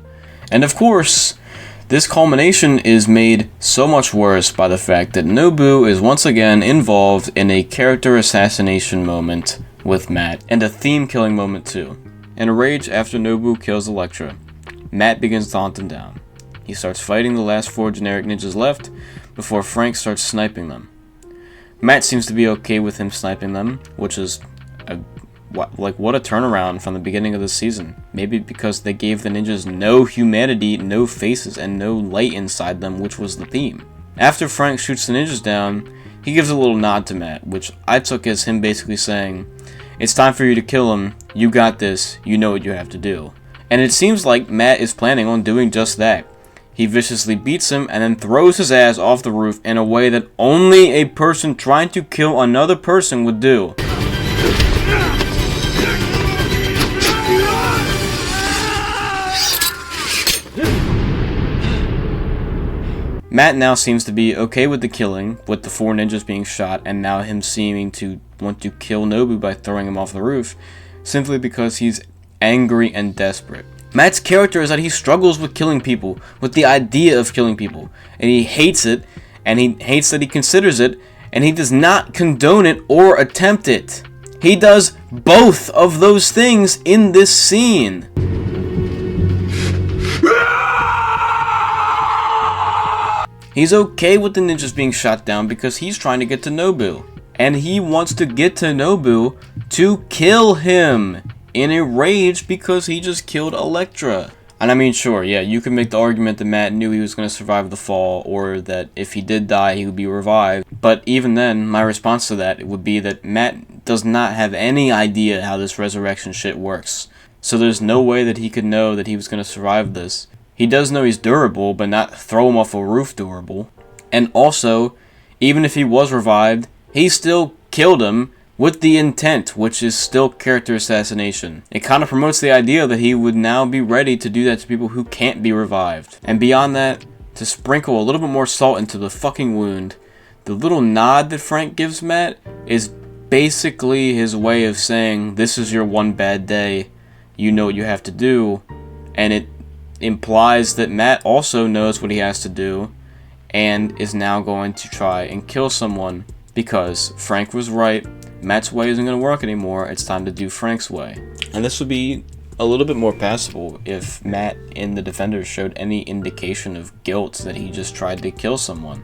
this culmination is made so much worse by the fact that Nobu is once again involved in a character assassination moment with Matt, and a theme killing moment too. In a rage after Nobu kills Elektra, Matt begins to hunt him down. He starts fighting the last 4 generic ninjas left before Frank starts sniping them. Matt seems to be okay with him sniping them, which is what a turnaround from the beginning of the season. Maybe because they gave the ninjas no humanity, no faces, and no light inside them, which was the theme. After Frank shoots the ninjas down, he gives a little nod to Matt, which I took as him basically saying, "It's time for you to kill him, you got this, you know what you have to do." And it seems like Matt is planning on doing just that. He viciously beats him and then throws his ass off the roof in a way that only a person trying to kill another person would do. Matt now seems to be okay with the killing, with the 4 ninjas being shot, and now him seeming to want to kill Nobu by throwing him off the roof, simply because he's angry and desperate. Matt's character is that he struggles with killing people, with the idea of killing people, and he hates it, and he hates that he considers it, and he does not condone it or attempt it. He does both of those things in this scene. He's okay with the ninjas being shot down because he's trying to get to Nobu. And he wants to get to Nobu to kill him in a rage because he just killed Elektra. And I mean, sure, yeah, you can make the argument that Matt knew he was going to survive the fall, or that if he did die, he would be revived. But even then, my response to that would be that Matt does not have any idea how this resurrection shit works. So there's no way that he could know that he was going to survive this. He does know he's durable, but not throw him off a roof durable. And also, even if he was revived, he still killed him with the intent, which is still character assassination. It kind of promotes the idea that he would now be ready to do that to people who can't be revived. And beyond that, to sprinkle a little bit more salt into the fucking wound, the little nod that Frank gives Matt is basically his way of saying, this is your one bad day, you know what you have to do, and it implies that Matt also knows what he has to do, and is now going to try and kill someone, because Frank was right, Matt's way isn't going to work anymore, it's time to do Frank's way. And this would be a little bit more passable if Matt in the Defenders showed any indication of guilt that he just tried to kill someone,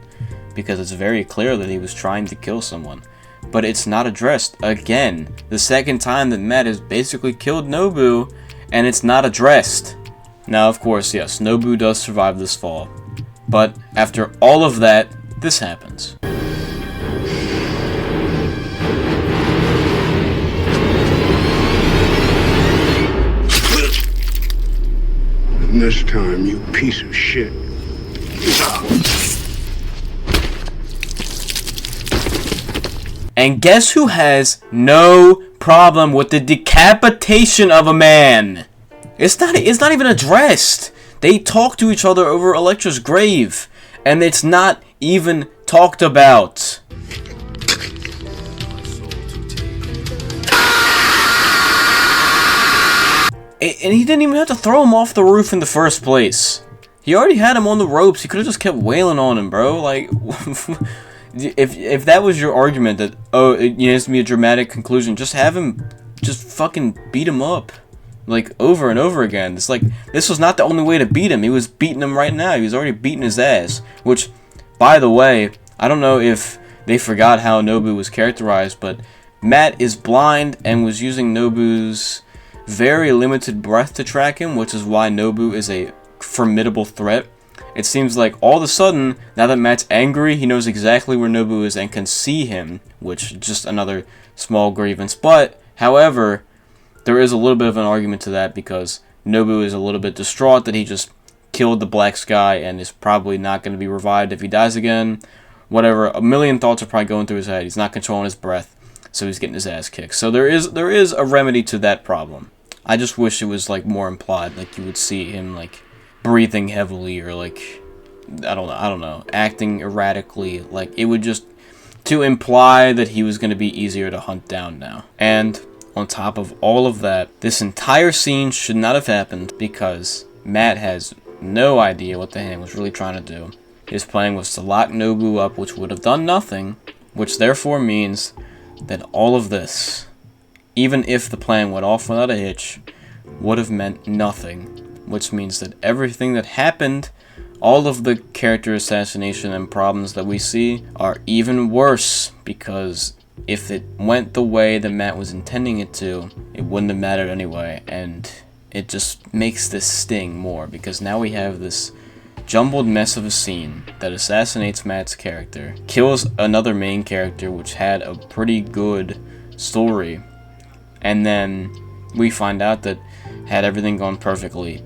because it's very clear that he was trying to kill someone. But it's not addressed. Again, the second time that Matt has basically killed Nobu, and it's not addressed. Now, of course, yes, Nobu does survive this fall. But after all of that, this happens. This time, you piece of shit. And guess who has no problem with the decapitation of a man? It's not even addressed. They talk to each other over Elektra's grave, and it's not even talked about. And he didn't even have to throw him off the roof in the first place. He already had him on the ropes. He could have just kept wailing on him, bro. Like, if that was your argument that, oh, it needs to be a dramatic conclusion, just have him just fucking beat him up. Like, over and over again. It's like, this was not the only way to beat him. He was beating him right now. He was already beating his ass. Which, by the way, I don't know if they forgot how Nobu was characterized, but Matt is blind and was using Nobu's very limited breath to track him, which is why Nobu is a formidable threat. It seems like all of a sudden, now that Matt's angry, he knows exactly where Nobu is and can see him, which is just another small grievance. But, however, there is a little bit of an argument to that because Nobu is a little bit distraught that he just killed the Black Sky and is probably not going to be revived if he dies again. Whatever, a million thoughts are probably going through his head. He's not controlling his breath, so he's getting his ass kicked. So there is a remedy to that problem. I just wish it was like more implied, like you would see him like breathing heavily or like I don't know, acting erratically. Like it would just to imply that he was going to be easier to hunt down now. And on top of all of that, this entire scene should not have happened because Matt has no idea what the hand was really trying to do. His plan was to lock Nobu up, which would have done nothing, which therefore means that all of this, even if the plan went off without a hitch, would have meant nothing, which means that everything that happened, all of the character assassination and problems that we see, are even worse, because if it went the way that Matt was intending it to, it wouldn't have mattered anyway, and it just makes this sting more, because now we have this jumbled mess of a scene that assassinates Matt's character, kills another main character which had a pretty good story, and then we find out that had everything gone perfectly,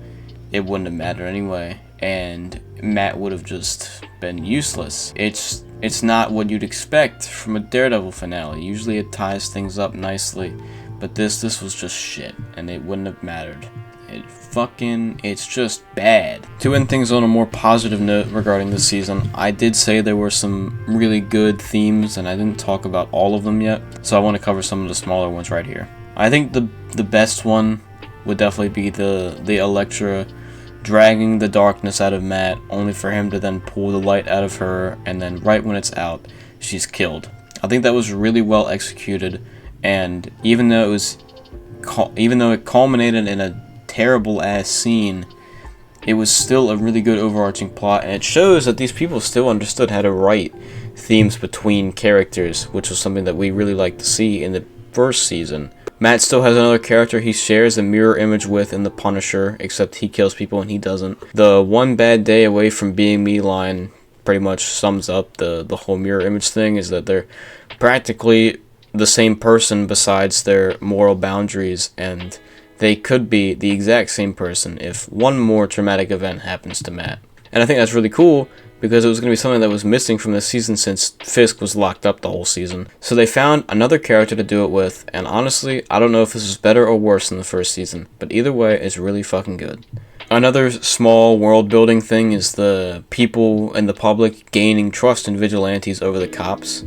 it wouldn't have mattered anyway, and Matt would have just been useless. It's not what you'd expect from a Daredevil finale. Usually it ties things up nicely, but this was just shit, and it wouldn't have mattered. It's just bad. To end things on a more positive note regarding this season, I did say there were some really good themes, and I didn't talk about all of them yet, so I want to cover some of the smaller ones right here. I think the best one would definitely be the Elektra dragging the darkness out of Matt, only for him to then pull the light out of her, and then right when it's out, she's killed. I think that was really well executed, and even though it culminated in a terrible ass scene, it was still a really good overarching plot, and it shows that these people still understood how to write themes between characters, which was something that we really liked to see in the first season. Matt still has another character he shares a mirror image with in The Punisher, except he kills people and he doesn't. The one bad day away from being me line pretty much sums up the whole mirror image thing, is that they're practically the same person besides their moral boundaries, and they could be the exact same person if one more traumatic event happens to Matt. And I think that's really cool, because it was going to be something that was missing from this season since Fisk was locked up the whole season. So they found another character to do it with, and honestly, I don't know if this is better or worse than the first season, but either way, it's really fucking good. Another small world-building thing is the people and the public gaining trust in vigilantes over the cops.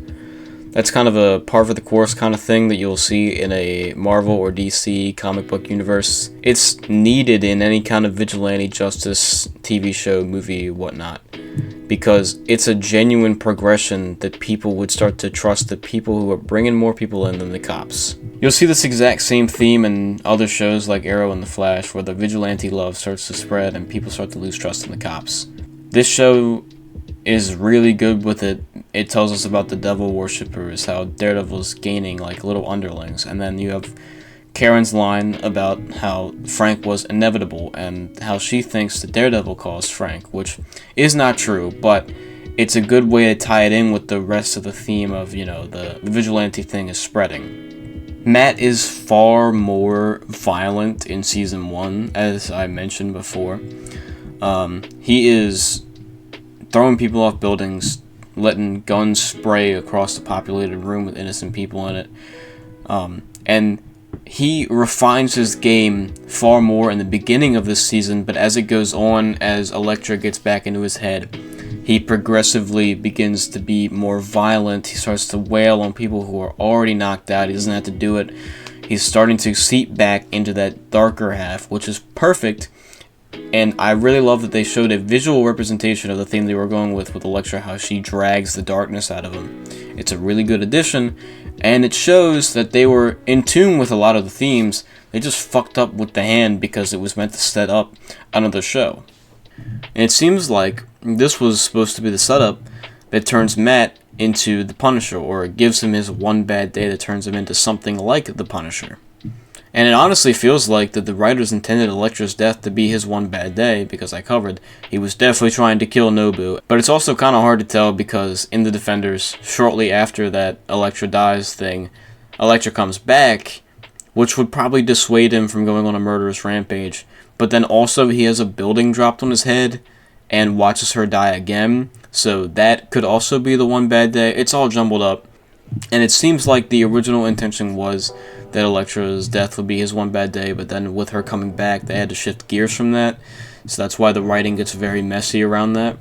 That's kind of a par for the course kind of thing that you'll see in a Marvel or DC comic book universe. It's needed in any kind of vigilante justice TV show, movie, whatnot, because it's a genuine progression that people would start to trust the people who are bringing more people in than the cops. You'll see this exact same theme in other shows like Arrow and The Flash, where the vigilante love starts to spread and people start to lose trust in the cops. This show is really good with it. It tells us about the devil worshippers, how Daredevil's gaining like little underlings, and then you have Karen's line about how Frank was inevitable and how she thinks that Daredevil caused Frank, which is not true, but it's a good way to tie it in with the rest of the theme of, you know, the vigilante thing is spreading. Matt is far more violent in season 1, as I mentioned before. He is throwing people off buildings, letting guns spray across the populated room with innocent people in it. And he refines his game far more in the beginning of this season, but as it goes on, as Elektra gets back into his head, he progressively begins to be more violent. He starts to wail on people who are already knocked out. He doesn't have to do it. He's starting to seep back into that darker half, which is perfect. And I really love that they showed a visual representation of the theme they were going with Elektra, how she drags the darkness out of him. It's a really good addition, and it shows that they were in tune with a lot of the themes. They just fucked up with the hand because it was meant to set up another show. And it seems like this was supposed to be the setup that turns Matt into the Punisher, or it gives him his one bad day that turns him into something like the Punisher. And it honestly feels like that the writers intended Elektra's death to be his one bad day, because I covered he was definitely trying to kill Nobu. But it's also kind of hard to tell, because in the Defenders, shortly after that Elektra dies thing, Elektra comes back, which would probably dissuade him from going on a murderous rampage. But then also he has a building dropped on his head and watches her die again, so that could also be the one bad day. It's all jumbled up. And it seems like the original intention was that Elektra's death would be his one bad day, but then with her coming back, they had to shift gears from that. So that's why the writing gets very messy around that.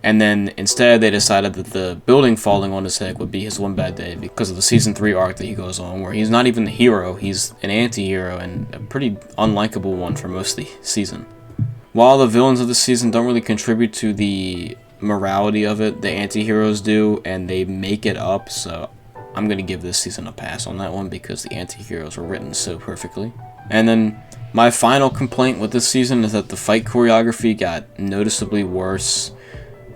And then instead, they decided that the building falling on his head would be his one bad day because of the season 3 arc that he goes on, where he's not even the hero, he's an anti-hero, and a pretty unlikable one for most of the season. While the villains of the season don't really contribute to the morality of it, the anti-heroes do, and they make it up, so I'm going to give this season a pass on that one because the anti-heroes were written so perfectly. And then my final complaint with this season is that the fight choreography got noticeably worse.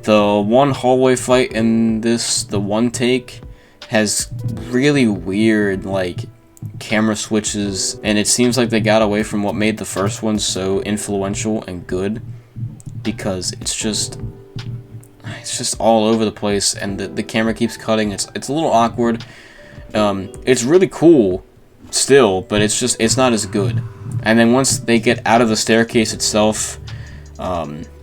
The one hallway fight in this, the one take, has really weird, like, camera switches, and it seems like they got away from what made the first one so influential and good, because it's just all over the place, and the camera keeps cutting. It's a little awkward. It's really cool still, but it's not as good. And then once they get out of the staircase itself,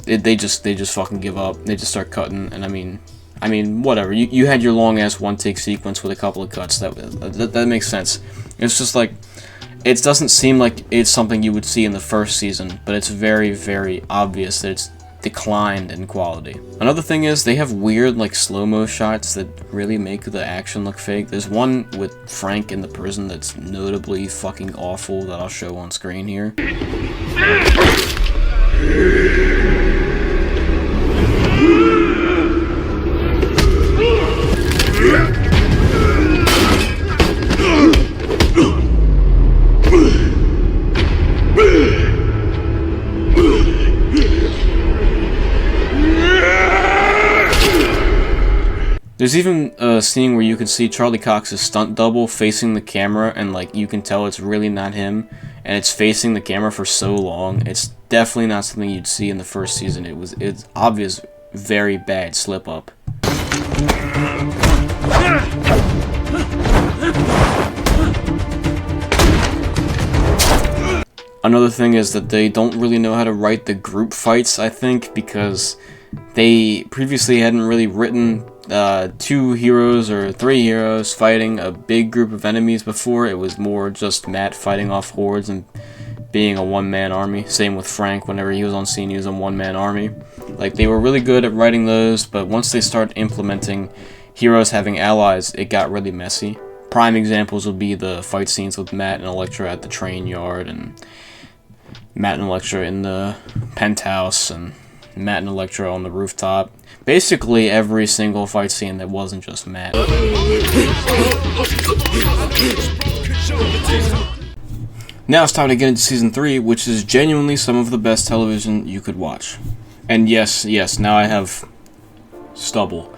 they just fucking give up. They just start cutting, and I mean whatever. You had your long ass one take sequence with a couple of cuts. That makes sense. It's just like, it doesn't seem like it's something you would see in the first season, but it's very, very obvious that it's declined in quality. Another thing is they have weird like slow-mo shots that really make the action look fake. There's one with Frank in the prison that's notably fucking awful that I'll show on screen here. There's even a scene where you can see Charlie Cox's stunt double facing the camera, and like you can tell it's really not him, and it's facing the camera for so long. It's definitely not something you'd see in the first season. It's obvious, very bad slip up. Another thing is that they don't really know how to write the group fights, I think, because they previously hadn't really written 2 heroes or 3 heroes fighting a big group of enemies before. It was more just Matt fighting off hordes and being a one-man army. Same with Frank, whenever he was on scene, he was a one-man army. Like, they were really good at writing those, but once they started implementing heroes having allies, it got really messy. Prime examples would be the fight scenes with Matt and Elektra at the train yard, and Matt and Elektra in the penthouse, and Matt and Elektra on the rooftop. Basically every single fight scene that wasn't just Matt. Now it's time to get into Season 3, which is genuinely some of the best television you could watch. And yes, now I have stubble,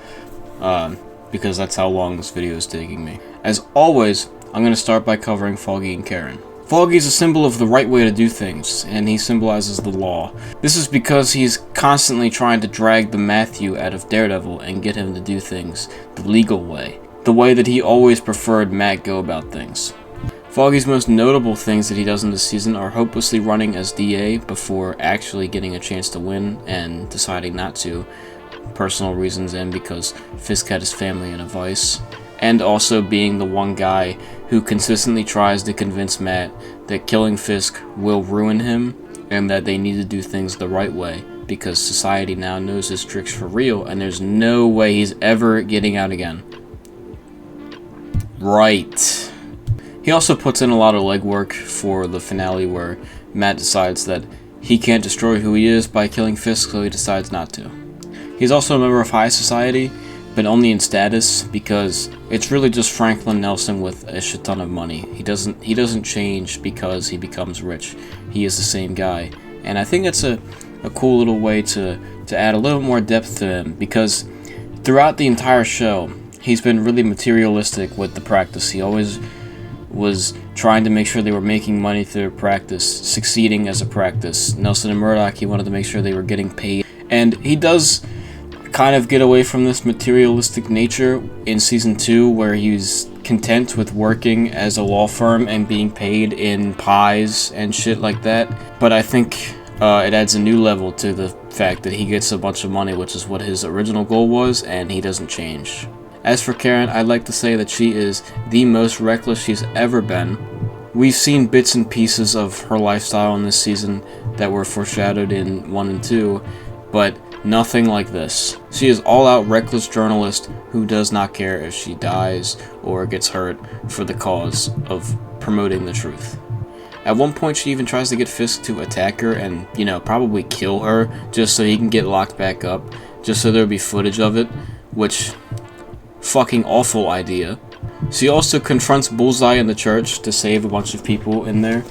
because that's how long this video is taking me. As always, I'm going to start by covering Foggy and Karen. Foggy is a symbol of the right way to do things, and he symbolizes the law. This is because he's constantly trying to drag the Matthew out of Daredevil and get him to do things the legal way, the way that he always preferred Matt go about things. Foggy's most notable things that he does in this season are hopelessly running as DA before actually getting a chance to win and deciding not to, personal reasons and because Fisk had his family in a vice, and also being the one guy who consistently tries to convince Matt that killing Fisk will ruin him and that they need to do things the right way because society now knows his tricks for real and there's no way he's ever getting out again. Right. He also puts in a lot of legwork for the finale where Matt decides that he can't destroy who he is by killing Fisk, so he decides not to. He's also a member of high society, but only in status, because it's really just Franklin Nelson with a shit ton of money. He doesn't change because he becomes rich. He is the same guy. And I think that's a cool little way to add a little more depth to him, because throughout the entire show, he's been really materialistic with the practice. He always was trying to make sure they were making money through practice, succeeding as a practice. Nelson and Murdoch, he wanted to make sure they were getting paid. And he does kind of get away from this materialistic nature in Season 2, where he's content with working as a law firm and being paid in pies and shit like that. But I think it adds a new level to the fact that he gets a bunch of money, which is what his original goal was, and he doesn't change. As for Karen, I'd like to say that she is the most reckless she's ever been. We've seen bits and pieces of her lifestyle in this season that were foreshadowed in 1 and 2, but nothing like this. She is all-out reckless journalist who does not care if she dies or gets hurt for the cause of promoting the truth. At one point, she even tries to get Fisk to attack her and, probably kill her just so he can get locked back up, just so there'll be footage of it, which, fucking awful idea. She also confronts Bullseye in the church to save a bunch of people in there,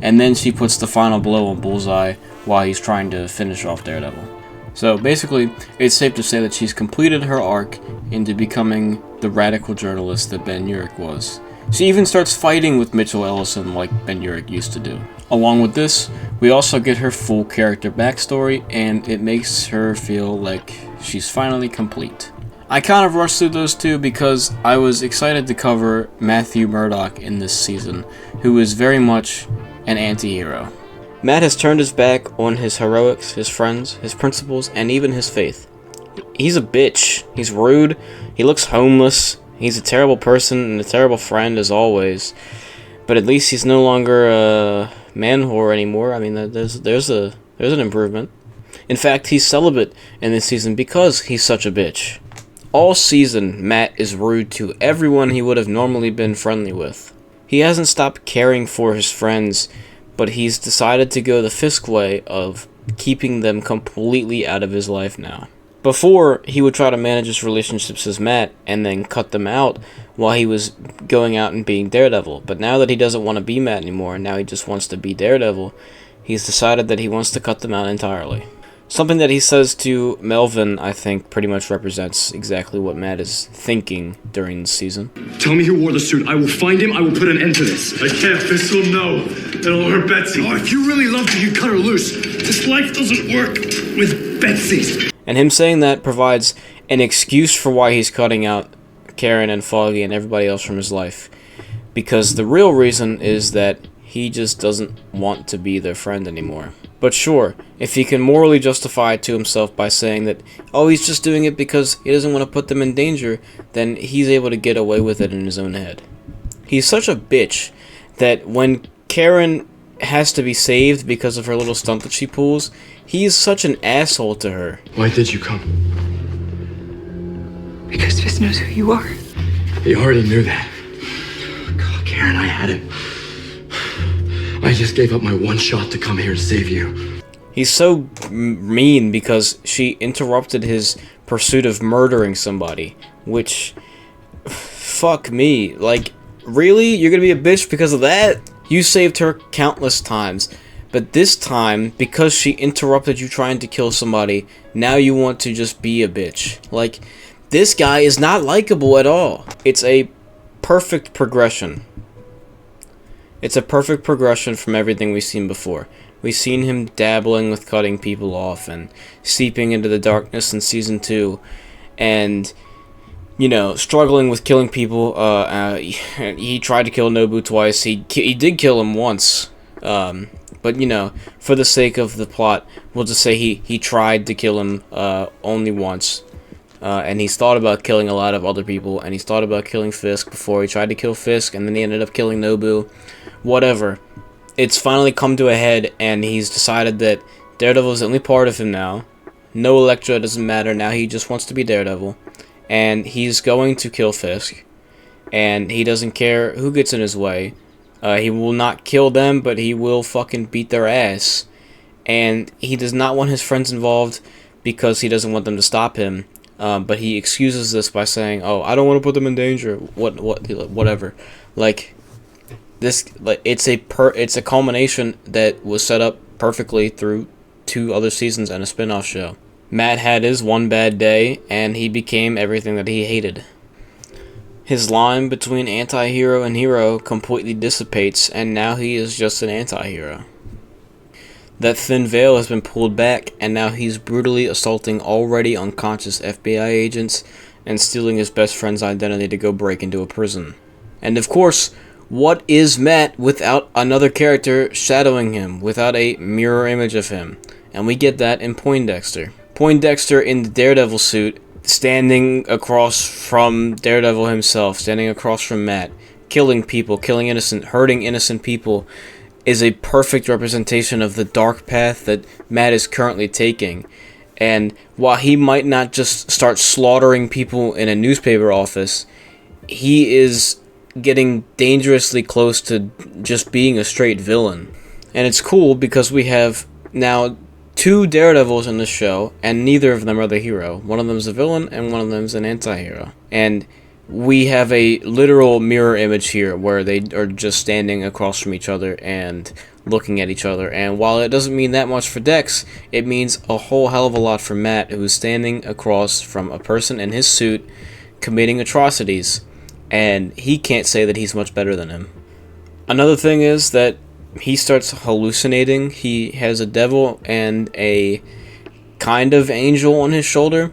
and then she puts the final blow on Bullseye while he's trying to finish off Daredevil. So basically, it's safe to say that she's completed her arc into becoming the radical journalist that Ben Urich was. She even starts fighting with Mitchell Ellison like Ben Urich used to do. Along with this, we also get her full character backstory, and it makes her feel like she's finally complete. I kind of rushed through those two because I was excited to cover Matthew Murdoch in this season, who is very much an anti-hero. Matt has turned his back on his heroics, his friends, his principles, and even his faith. He's a bitch. He's rude. He looks homeless. He's a terrible person and a terrible friend as always. But at least he's no longer a man whore anymore. I mean, there's an improvement. In fact, he's celibate in this season because he's such a bitch. All season, Matt is rude to everyone he would have normally been friendly with. He hasn't stopped caring for his friends, but he's decided to go the Fisk way of keeping them completely out of his life now. Before, he would try to manage his relationships as Matt and then cut them out while he was going out and being Daredevil. But now that he doesn't want to be Matt anymore, and now he just wants to be Daredevil, he's decided that he wants to cut them out entirely. Something that he says to Melvin, I think, pretty much represents exactly what Matt is thinking during the season. Tell me who wore the suit. I will find him. I will put an end to this. I can't. Fisk will know. It'll hurt Betsy. Oh, if you really loved her, you'd cut her loose. This life doesn't work with Betsy. And him saying that provides an excuse for why he's cutting out Karen and Foggy and everybody else from his life. Because the real reason is that he just doesn't want to be their friend anymore. But sure, if he can morally justify it to himself by saying that, oh, he's just doing it because he doesn't want to put them in danger, then he's able to get away with it in his own head. He's such a bitch that when Karen has to be saved because of her little stunt that she pulls, he's such an asshole to her. Why did you come? Because Fisk knows who you are. He already knew that. God, Karen, I had him. I just gave up my one shot to come here and save you. He's so mean because she interrupted his pursuit of murdering somebody, which, fuck me, like, really? You're gonna be a bitch because of that? You saved her countless times, but this time, because she interrupted you trying to kill somebody, now you want to just be a bitch. Like, this guy is not likable at all. It's a perfect progression. It's a perfect progression from everything we've seen before. We've seen him dabbling with cutting people off and seeping into the darkness in Season 2. And, you know, struggling with killing people. He tried to kill Nobu twice. He did kill him once. But, you know, for the sake of the plot, we'll just say he tried to kill him only once. And he's thought about killing a lot of other people. And he's thought about killing Fisk before. He tried to kill Fisk, and then he ended up killing Nobu. Whatever. It's finally come to a head, and he's decided that Daredevil is the only part of him now. No Elektra, doesn't matter. Now he just wants to be Daredevil. And he's going to kill Fisk. And he doesn't care who gets in his way. He will not kill them, but he will fucking beat their ass. And he does not want his friends involved because he doesn't want them to stop him. But he excuses this by saying, "Oh, I don't want to put them in danger." Whatever. Like, this, like, it's a culmination that was set up perfectly through 2 other seasons and a spin-off show. Matt had his one bad day, and he became everything that he hated. His line between anti-hero and hero completely dissipates, and now he is just an anti-hero. That thin veil has been pulled back, and now he's brutally assaulting already unconscious FBI agents and stealing his best friend's identity to go break into a prison. And of course, what is Matt without another character shadowing him, without a mirror image of him? And we get that in Poindexter. Poindexter in the Daredevil suit, standing across from Daredevil himself, standing across from Matt, killing people, hurting innocent people, is a perfect representation of the dark path that Matt is currently taking. And while he might not just start slaughtering people in a newspaper office, he is getting dangerously close to just being a straight villain. And it's cool because we have now 2 Daredevils in the show, and neither of them are the hero. One of them is a villain, and one of them is an anti-hero. And we have a literal mirror image here where they are just standing across from each other and looking at each other. And while it doesn't mean that much for Dex, it means a whole hell of a lot for Matt, who's standing across from a person in his suit committing atrocities. And he can't say that he's much better than him. Another thing is that he starts hallucinating. He has a devil and a kind of angel on his shoulder.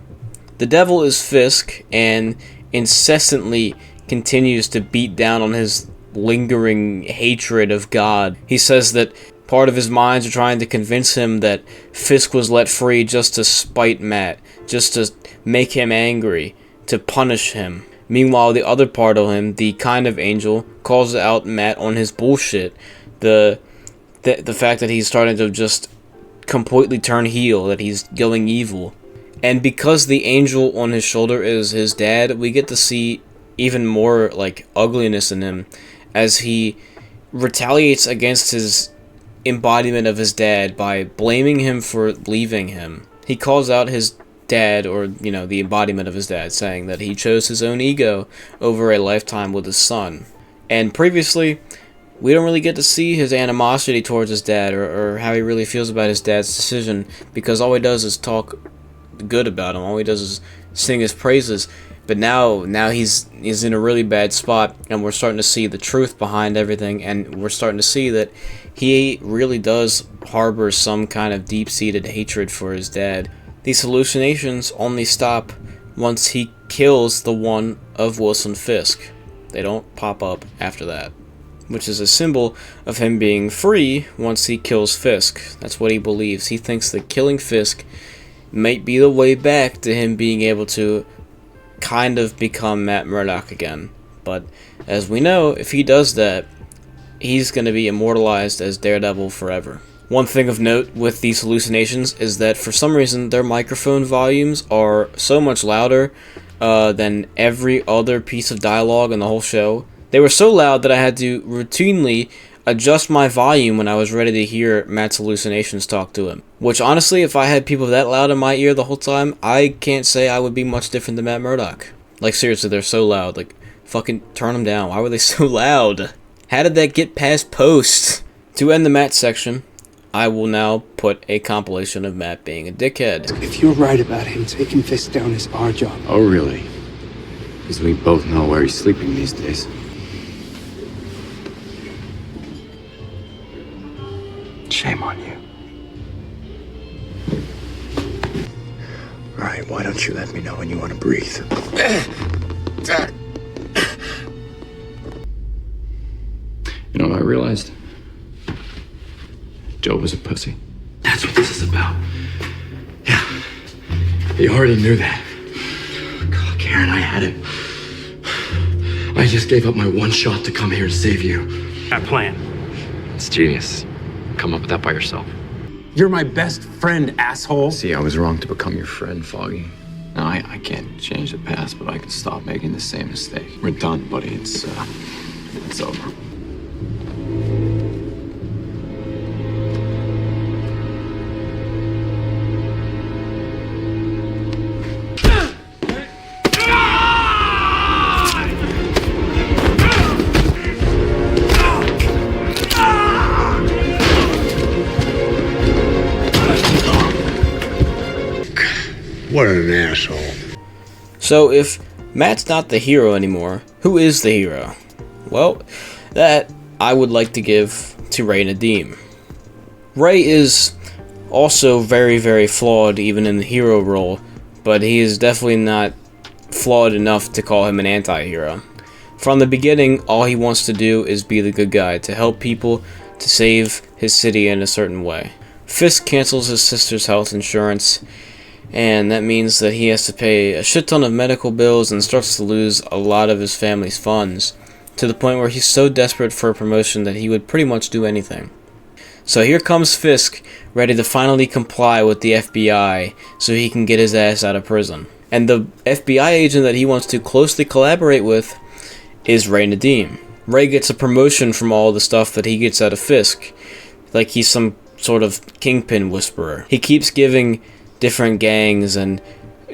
The devil is Fisk and incessantly continues to beat down on his lingering hatred of God. He says that part of his minds are trying to convince him that Fisk was let free just to spite Matt, just to make him angry, to punish him. Meanwhile, the other part of him, the kind of angel, calls out Matt on his bullshit. The fact that he's starting to just completely turn heel, that he's going evil. And because the angel on his shoulder is his dad, we get to see even more like ugliness in him as he retaliates against his embodiment of his dad by blaming him for leaving him. He calls out his dad, or the embodiment of his dad, saying that he chose his own ego over a lifetime with his son. And previously, we don't really get to see his animosity towards his dad, or how he really feels about his dad's decision, because all he does is talk good about him. All he does is sing his praises. But now he's in a really bad spot, and we're starting to see the truth behind everything, and we're starting to see that he really does harbor some kind of deep-seated hatred for his dad. These hallucinations only stop once he kills the one of Wilson Fisk. They don't pop up after that, which is a symbol of him being free once he kills Fisk. That's what he believes. He thinks that killing Fisk might be the way back to him being able to kind of become Matt Murdock again. But as we know, if he does that, he's going to be immortalized as Daredevil forever. One thing of note with these hallucinations is that for some reason their microphone volumes are so much louder than every other piece of dialogue in the whole show. They were so loud that I had to routinely adjust my volume when I was ready to hear Matt's hallucinations talk to him. Which honestly, if I had people that loud in my ear the whole time, I can't say I would be much different than Matt Murdock. Like seriously, they're so loud. Like, fucking turn them down. Why were they so loud? How did that get past post? To end the Matt section, I will now put a compilation of Matt being a dickhead. If you're right about him taking Fisk down is our job. Oh, really? Because we both know where he's sleeping these days. Shame on you. All right, why don't you let me know when you want to breathe? You know what I realized? Joe was a pussy. That's what this is about. Yeah. You already knew that. God, Karen, I had it. I just gave up my one shot to come here to save you. That plan. It's genius. Come up with that by yourself. You're my best friend, asshole. See, I was wrong to become your friend, Foggy. Now, I can't change the past, but I can stop making the same mistake. We're done, buddy. It's over. What an asshole. So if Matt's not the hero anymore, who is the hero? Well, that I would like to give to Ray Nadeem. Ray is also very, very flawed even in the hero role, but he is definitely not flawed enough to call him an anti-hero. From the beginning, all he wants to do is be the good guy, to help people, to save his city in a certain way. Fisk cancels his sister's health insurance, and that means that he has to pay a shit ton of medical bills and starts to lose a lot of his family's funds, to the point where he's so desperate for a promotion that he would pretty much do anything. So here comes Fisk, ready to finally comply with the FBI so he can get his ass out of prison. And the FBI agent that he wants to closely collaborate with is Ray Nadeem. Ray gets a promotion from all the stuff that he gets out of Fisk, like he's some sort of kingpin whisperer. He keeps giving different gangs and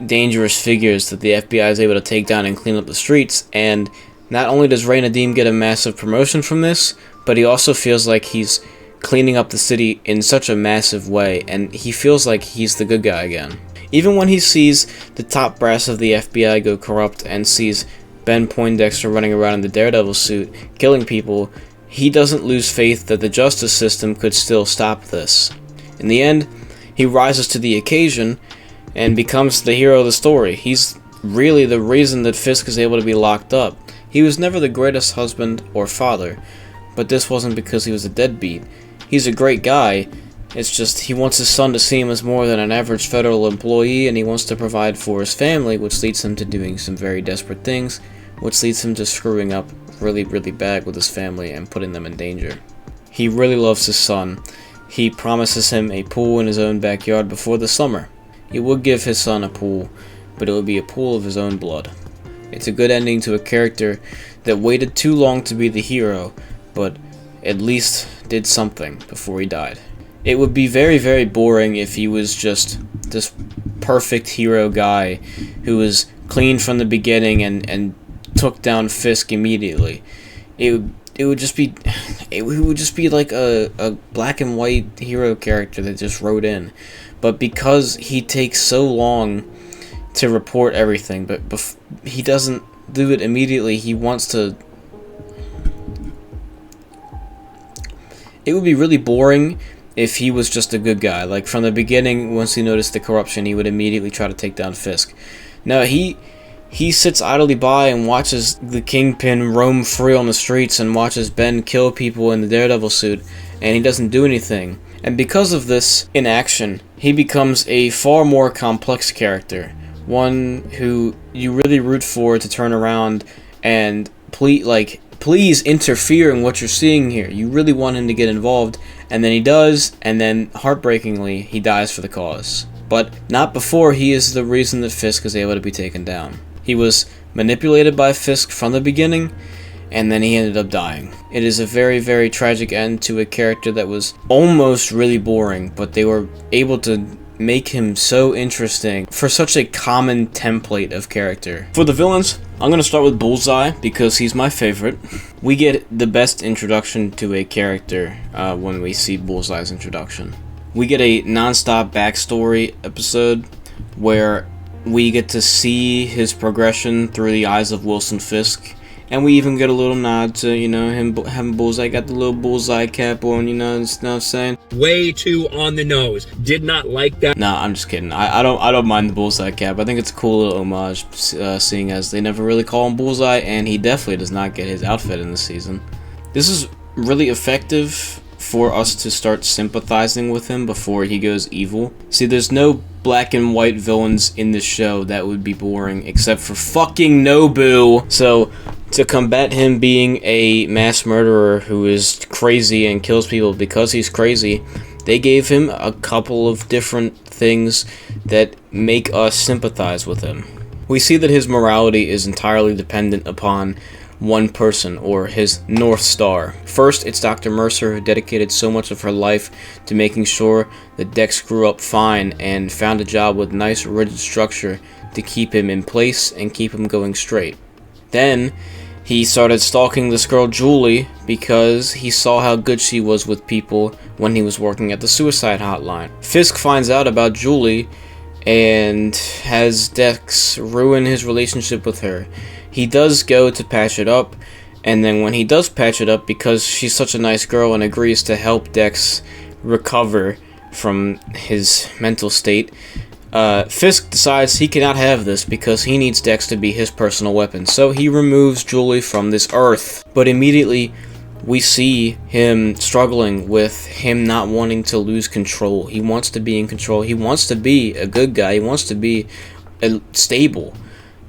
dangerous figures that the FBI is able to take down and clean up the streets, and not only does Ray Nadeem get a massive promotion from this, but he also feels like he's cleaning up the city in such a massive way, and he feels like he's the good guy again. Even when he sees the top brass of the FBI go corrupt and sees Ben Poindexter running around in the Daredevil suit, killing people, he doesn't lose faith that the justice system could still stop this. In the end, he rises to the occasion and becomes the hero of the story. He's really the reason that Fisk is able to be locked up. He was never the greatest husband or father, but this wasn't because he was a deadbeat. He's a great guy, it's just he wants his son to see him as more than an average federal employee, and he wants to provide for his family, which leads him to doing some very desperate things, which leads him to screwing up really, really bad with his family and putting them in danger. He really loves his son. he promises him a pool in his own backyard before the summer. He would give his son a pool, but it would be a pool of his own blood. It's a good ending to a character that waited too long to be the hero, but at least did something before he died. It would be very, very boring if he was just this perfect hero guy who was clean from the beginning and took down Fisk immediately. It would just be like a black and white hero character that just wrote in. But because he takes so long to report everything, but he doesn't do it immediately, he wants to... It would be really boring if he was just a good guy. Like, from the beginning, once he noticed the corruption, he would immediately try to take down Fisk. No, he sits idly by and watches the Kingpin roam free on the streets and watches Ben kill people in the Daredevil suit, and he doesn't do anything. And because of this inaction, he becomes a far more complex character. One who you really root for to turn around and please interfere in what you're seeing here. You really want him to get involved, and then he does, and then heartbreakingly, he dies for the cause. But not before he is the reason that Fisk is able to be taken down. He was manipulated by Fisk from the beginning, and then he ended up dying. It is a very, very tragic end to a character that was almost really boring, but they were able to make him so interesting for such a common template of character. For the villains, I'm going to start with Bullseye because he's my favorite. We get the best introduction to a character when we see Bullseye's introduction. We get a non-stop backstory episode where we get to see his progression through the eyes of Wilson Fisk. And we even get a little nod to, you know, him having Bullseye, got the little Bullseye cap on, you know what I'm saying? Way too on the nose. Did not like that. Nah, I'm just kidding. I don't mind the Bullseye cap. I think it's a cool little homage, seeing as they never really call him Bullseye, and he definitely does not get his outfit in this season. This is really effective for us to start sympathizing with him before he goes evil. See, there's no black and white villains in this show. That would be boring, except for fucking Nobu. So, to combat him being a mass murderer who is crazy and kills people because he's crazy, they gave him a couple of different things that make us sympathize with him. We see that his morality is entirely dependent upon one person, or his North Star. First, it's Dr. Mercer, who dedicated so much of her life to making sure that Dex grew up fine and found a job with nice rigid structure to keep him in place and keep him going straight. Then, he started stalking this girl Julie because he saw how good she was with people when he was working at the suicide hotline. Fisk finds out about Julie and has Dex ruin his relationship with her. He does go to patch it up, and then when he does patch it up, because she's such a nice girl and agrees to help Dex recover from his mental state, Fisk decides he cannot have this because he needs Dex to be his personal weapon. So he removes Julie from this earth. But immediately, we see him struggling with him not wanting to lose control. He wants to be in control. He wants to be a good guy. He wants to be stable.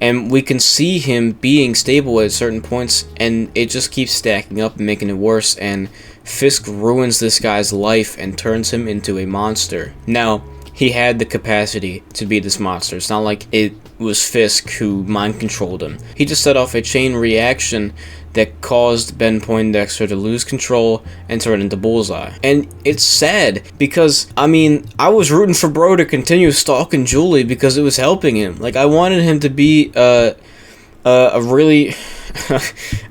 And we can see him being stable at certain points, and it just keeps stacking up and making it worse, and Fisk ruins this guy's life and turns him into a monster. Now, he had the capacity to be this monster. It's not like it was Fisk who mind-controlled him. He just set off a chain reaction that caused Ben Poindexter to lose control and turn into Bullseye. And it's sad, because, I mean, I was rooting for Bro to continue stalking Julie because it was helping him. Like, I wanted him to be a really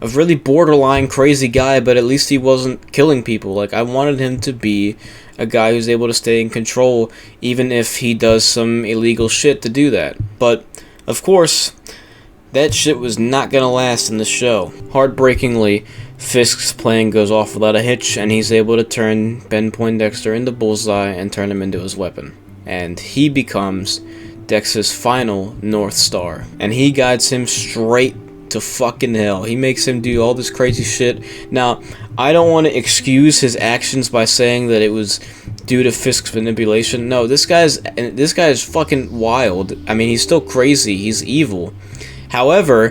a really borderline crazy guy, but at least he wasn't killing people. Like, I wanted him to be a guy who's able to stay in control, even if he does some illegal shit to do that. But, of course, that shit was not gonna last in the show. Heartbreakingly, Fisk's plan goes off without a hitch, and he's able to turn Ben Poindexter into Bullseye and turn him into his weapon. And he becomes Dex's final North Star. And he guides him straight to fucking hell. He makes him do all this crazy shit. Now, I don't want to excuse his actions by saying that it was due to Fisk's manipulation. No, this guy's fucking wild. I mean, he's still crazy. He's evil. However,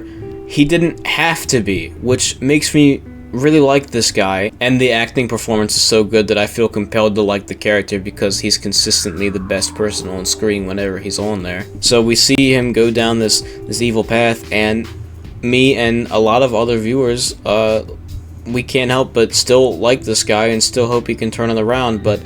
he didn't have to be, which makes me really like this guy, and the acting performance is so good that I feel compelled to like the character because he's consistently the best person on screen whenever he's on there. So we see him go down this evil path, and me and a lot of other viewers, we can't help but still like this guy and still hope he can turn it around, but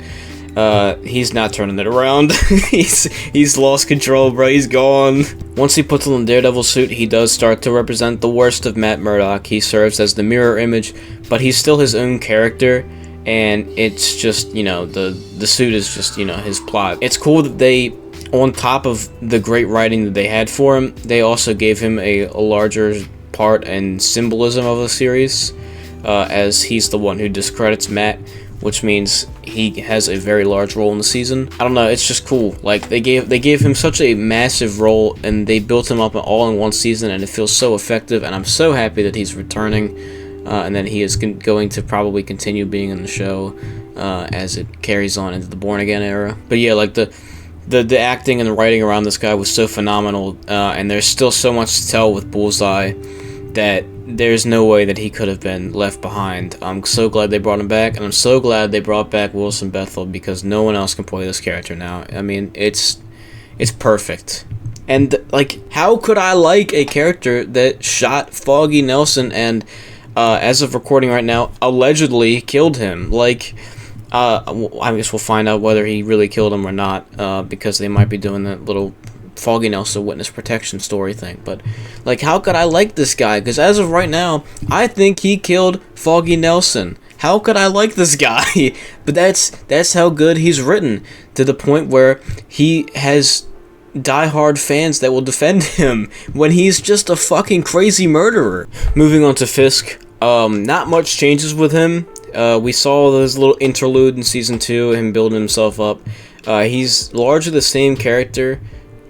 he's not turning it around. he's lost control, bro. He's gone. Once he puts on the Daredevil suit, he does start to represent the worst of Matt Murdock. He serves as the mirror image, but he's still his own character, and it's just, you know, the suit is just, you know, his plot. It's cool that they, on top of the great writing that they had for him, they also gave him a larger part and symbolism of the series, as he's the one who discredits Matt, which means he has a very large role in the season. I don't know, it's just cool. Like, they gave him such a massive role, and they built him up all in one season, and it feels so effective, and I'm so happy that he's returning, and that he is going to probably continue being in the show as it carries on into the Born Again era. But yeah, like, the acting and the writing around this guy was so phenomenal, and there's still so much to tell with Bullseye that there's no way that he could have been left behind. I'm so glad they brought him back, and I'm so glad they brought back Wilson Bethel, because no one else can play this character now. I mean, it's perfect. And, like, how could I like a character that shot Foggy Nelson and, as of recording right now, allegedly killed him? Like, I guess we'll find out whether he really killed him or not, because they might be doing that little Foggy Nelson witness protection story thing. But, like, how could I like this guy? Because as of right now, I think he killed Foggy Nelson. How could I like this guy? But that's how good he's written, to the point where he has diehard fans that will defend him when he's just a fucking crazy murderer. Moving on to Fisk, not much changes with him. We saw this little interlude in season 2, him building himself up. He's largely the same character.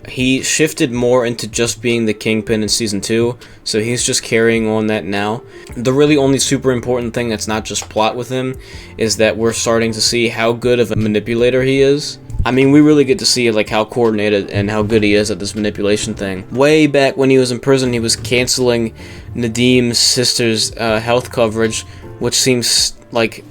He shifted more into just being the Kingpin in season 2, so he's just carrying on that now. The really only super important thing that's not just plot with him is that we're starting to see how good of a manipulator he is. I mean, we really get to see, like, how coordinated and how good he is at this manipulation thing. Way back when he was in prison, he was canceling Nadim's sister's health coverage, which seems like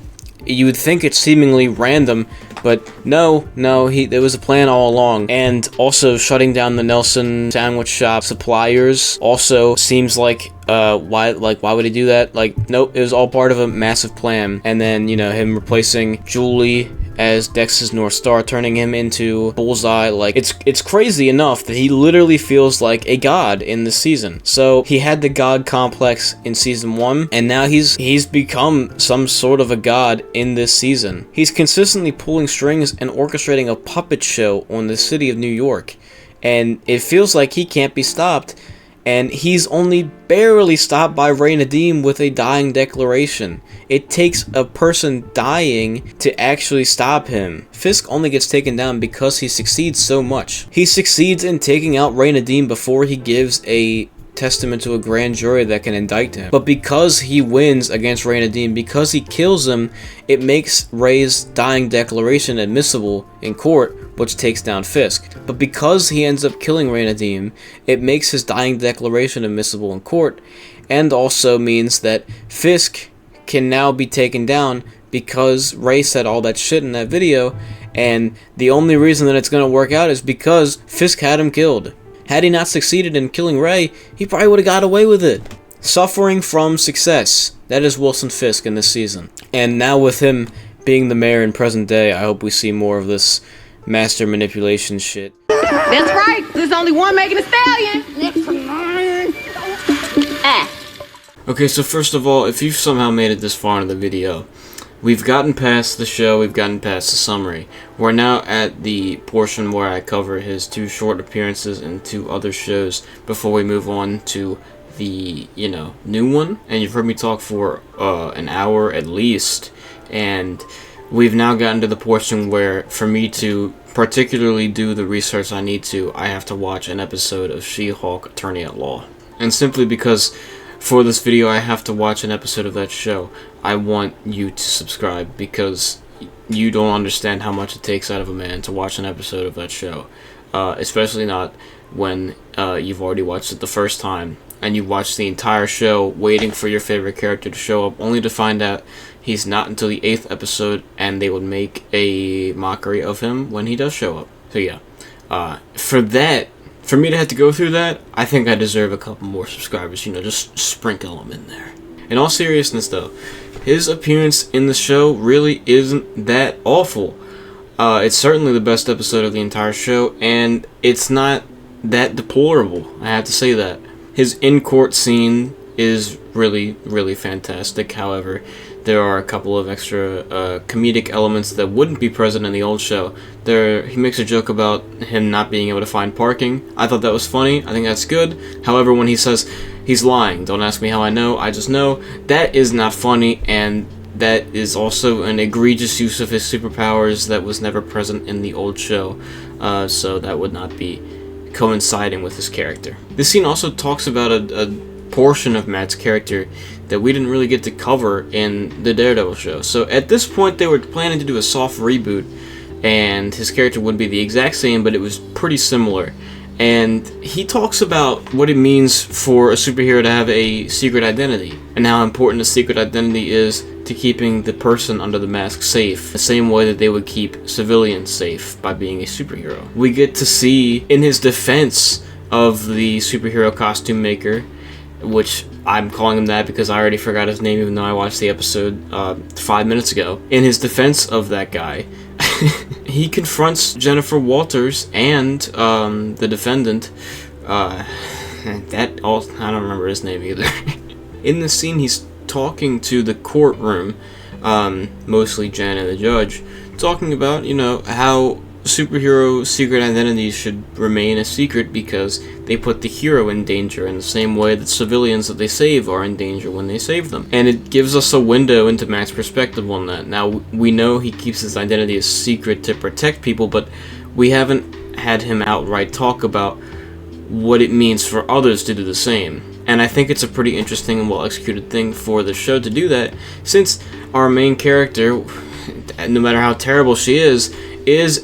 you would think it's seemingly random, but no, there was a plan all along. And also shutting down the Nelson sandwich shop suppliers also seems like, why would he do that? Like, nope, it was all part of a massive plan. And then, you know, him replacing Julie as Dex's North Star, turning him into Bullseye. Like, it's crazy enough that he literally feels like a god in this season. So he had the god complex in season 1, and now he's become some sort of a god in this season. He's consistently pulling strings and orchestrating a puppet show on the city of New York, and it feels like he can't be stopped. And he's only barely stopped by Ray Nadeem with a dying declaration. It takes a person dying to actually stop him. Fisk only gets taken down because he succeeds so much. He succeeds in taking out Ray Nadeem before he gives a testament to a grand jury that can indict him. But because he wins against Ray Nadeem, because he kills him, it makes Ray's dying declaration admissible in court, which takes down Fisk. But because he ends up killing Ray Nadeem, it makes his dying declaration admissible in court, and also means that Fisk can now be taken down because Ray said all that shit in that video, and the only reason that it's going to work out is because Fisk had him killed. Had he not succeeded in killing Ray, he probably would have got away with it. Suffering from success. That is Wilson Fisk in this season. And now with him being the mayor in present day, I hope we see more of this master manipulation shit. That's right. There's only one making a stallion. Okay, so first of all, if you've somehow made it this far in the video, we've gotten past the show, we've gotten past the summary. We're now at the portion where I cover his 2 short appearances in 2 other shows before we move on to the, you know, new one. And you've heard me talk for an hour at least, and we've now gotten to the portion where, for me to particularly do the research I need to, I have to watch an episode of She-Hulk Attorney at Law. And simply because for this video I have to watch an episode of that show, I want you to subscribe, because you don't understand how much it takes out of a man to watch an episode of that show. Especially not when you've already watched it the first time. and you watch the entire show waiting for your favorite character to show up, only to find out he's not until the 8th episode, and they would make a mockery of him when he does show up. So yeah, for me to have to go through that, I think I deserve a couple more subscribers, you know, just sprinkle them in there. In all seriousness though, his appearance in the show really isn't that awful. It's certainly the best episode of the entire show, and it's not that deplorable, I have to say that. His in-court scene is really, really fantastic. However, there are a couple of extra comedic elements that wouldn't be present in the old show. He makes a joke about him not being able to find parking. I thought that was funny. I think that's good. However, when he says he's lying, don't ask me how I know, I just know, that is not funny, and that is also an egregious use of his superpowers that was never present in the old show. So that would not be coinciding with his character. This scene also talks about a portion of Matt's character that we didn't really get to cover in the Daredevil show. So at this point they were planning to do a soft reboot, and his character would be the exact same, but it was pretty similar. And he talks about what it means for a superhero to have a secret identity, and how important a secret identity is to keeping the person under the mask safe, the same way that they would keep civilians safe by being a superhero. We get to see, in his defense of the superhero costume maker, which I'm calling him that because I already forgot his name even though I watched the episode 5 minutes ago. In his defense of that guy, he confronts Jennifer Walters and the defendant. I don't remember his name either. In the scene, he's talking to the courtroom, mostly Jen and the judge, talking about, you know, how superhero secret identities should remain a secret because they put the hero in danger in the same way that civilians that they save are in danger when they save them. And it gives us a window into Matt's perspective on that. Now, we know he keeps his identity a secret to protect people, but we haven't had him outright talk about what it means for others to do the same. And I think it's a pretty interesting and well-executed thing for the show to do that, since our main character, no matter how terrible she is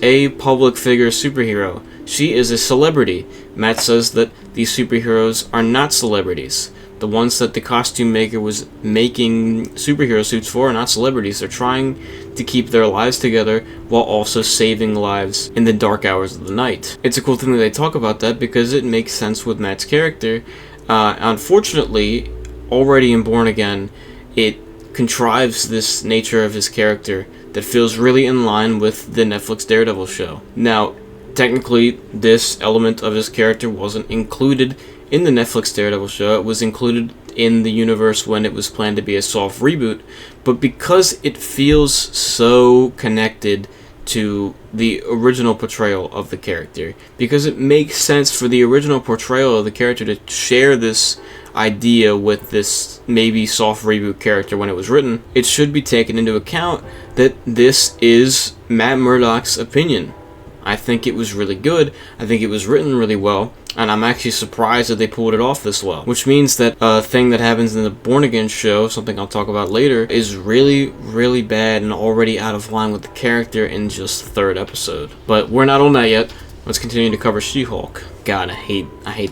a public figure superhero. She is a celebrity. Matt says that these superheroes are not celebrities. The ones that the costume maker was making superhero suits for are not celebrities. They're trying to keep their lives together while also saving lives in the dark hours of the night. It's a cool thing that they talk about that because it makes sense with Matt's character. Unfortunately, already in Born Again, it contrives this nature of his character that feels really in line with the Netflix Daredevil show. Now, technically, this element of his character wasn't included in the Netflix Daredevil show. It was included in the universe when it was planned to be a soft reboot, but because it feels so connected to the original portrayal of the character, because it makes sense for the original portrayal of the character to share this idea with this maybe soft reboot character when it was written, it should be taken into account that this is Matt Murdock's opinion. I think it was really good, I think it was written really well, and I'm actually surprised that they pulled it off this well. Which means that a thing that happens in the Born Again show, something I'll talk about later, is really, really bad and already out of line with the character in just the 3rd episode. But we're not on that yet. Let's continue to cover She-Hulk. God, I hate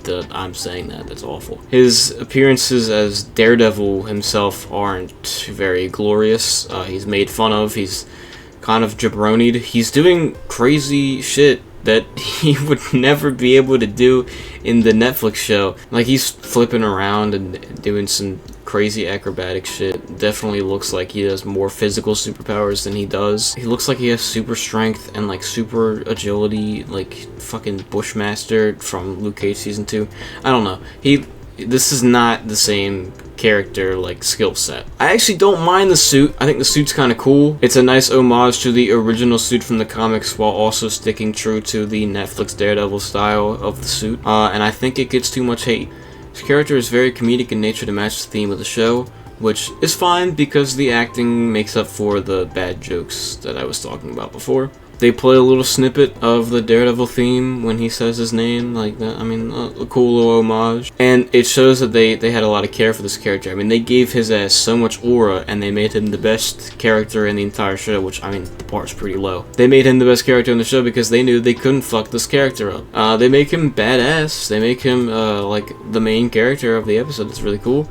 that I'm saying that. That's awful. His appearances as Daredevil himself aren't very glorious. He's made fun of. He's kind of jabronied. He's doing crazy shit that he would never be able to do in the Netflix show. Like, he's flipping around and doing some crazy acrobatic shit. Definitely looks like he has more physical superpowers than he does. He looks like he has super strength and like super agility, like fucking Bushmaster from Luke Cage season 2. I don't know. This is not the same character like skill set. I actually don't mind the suit. I think the suit's kind of cool. It's a nice homage to the original suit from the comics while also sticking true to the Netflix Daredevil style of the suit. And I think it gets too much hate. His character is very comedic in nature to match the theme of the show, which is fine because the acting makes up for the bad jokes that I was talking about before. They play a little snippet of the Daredevil theme when he says his name, like that. I mean, a cool little homage. And it shows that they had a lot of care for this character. I mean, they gave his ass so much aura, and they made him the best character in the entire show, which, I mean, the bar's pretty low. They made him the best character in the show because they knew they couldn't fuck this character up. They make him badass. They make him, like, the main character of the episode. It's really cool.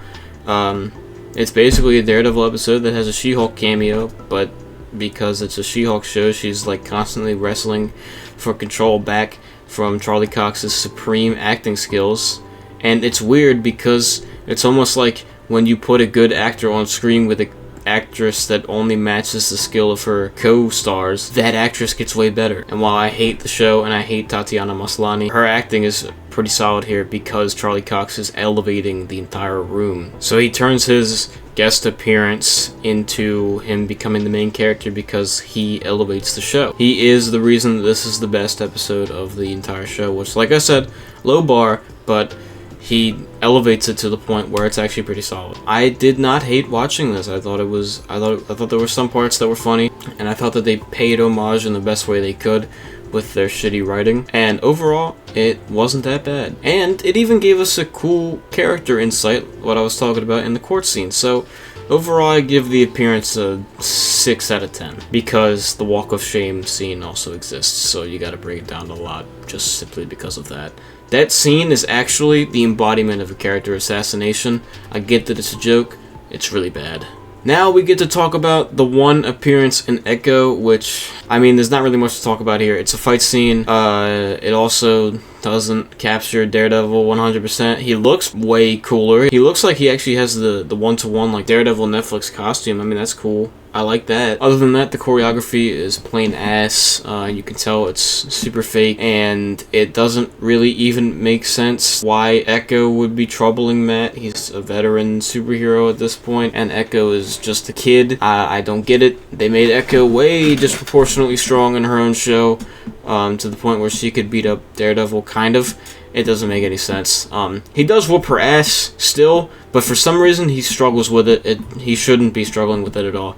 It's basically a Daredevil episode that has a She-Hulk cameo, but because it's a She-Hulk show, she's like constantly wrestling for control back from Charlie Cox's supreme acting skills. And it's weird because it's almost like when you put a good actor on screen with an actress that only matches the skill of her co-stars, that actress gets way better. And while I hate the show and I hate Tatiana Maslany, her acting is pretty solid here because Charlie Cox is elevating the entire room. So he turns his guest appearance into him becoming the main character because he elevates the show. He is the reason that this is the best episode of the entire show, which, like I said, low bar, but he elevates it to the point where it's actually pretty solid. I did not hate watching this. I thought there were some parts that were funny, and I thought that they paid homage in the best way they could with their shitty writing, and overall it wasn't that bad. And it even gave us a cool character insight, what I was talking about in the court scene. So overall I give the appearance a 6 out of 10 because the walk of shame scene also exists, so you gotta break it down a lot just simply because of that. That scene is actually the embodiment of a character assassination. I get that it's a joke, it's really bad. Now we get to talk about the one appearance in Echo, which, I mean, there's not really much to talk about here. It's a fight scene. It also doesn't capture Daredevil 100%. He looks way cooler. He looks like he actually has the one-to-one, like, Daredevil Netflix costume. I mean, that's cool. I like that. Other than that, the choreography is plain ass. You can tell it's super fake, and it doesn't really even make sense why Echo would be troubling Matt. He's a veteran superhero at this point, and Echo is just a kid. I don't get it. They made Echo way disproportionately strong in her own show, to the point where she could beat up Daredevil, kind of. It doesn't make any sense. He does whoop her ass still, but for some reason he struggles with it. He shouldn't be struggling with it at all.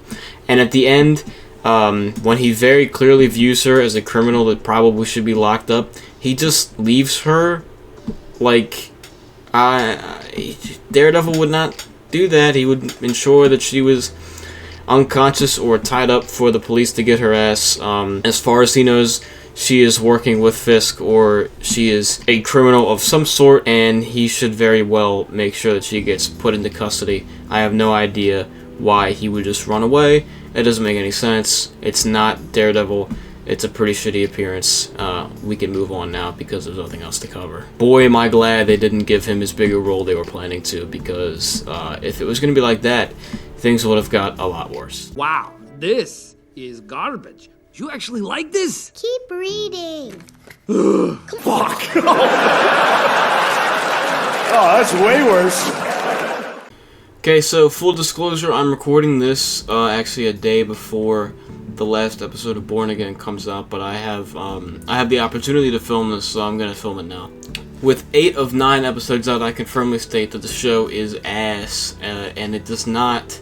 And at the end, when he very clearly views her as a criminal that probably should be locked up, he just leaves her. Like, Daredevil would not do that. He would ensure that she was unconscious or tied up for the police to get her ass. As far as he knows, she is working with Fisk, or she is a criminal of some sort, and he should very well make sure that she gets put into custody. I have no idea why he would just run away. It doesn't make any sense. It's not Daredevil. It's a pretty shitty appearance. We can move on now because there's nothing else to cover. Boy, am I glad they didn't give him his bigger role they were planning to, because if it was going to be like that, things would have got a lot worse. Wow, this is garbage. You actually like this? Keep reading. Fuck! Oh, that's way worse. Okay, so full disclosure, I'm recording this actually a day before the last episode of Born Again comes out, but I have the opportunity to film this, so I'm gonna film it now. With 8 of 9 episodes out, I can firmly state that the show is ass, and it does not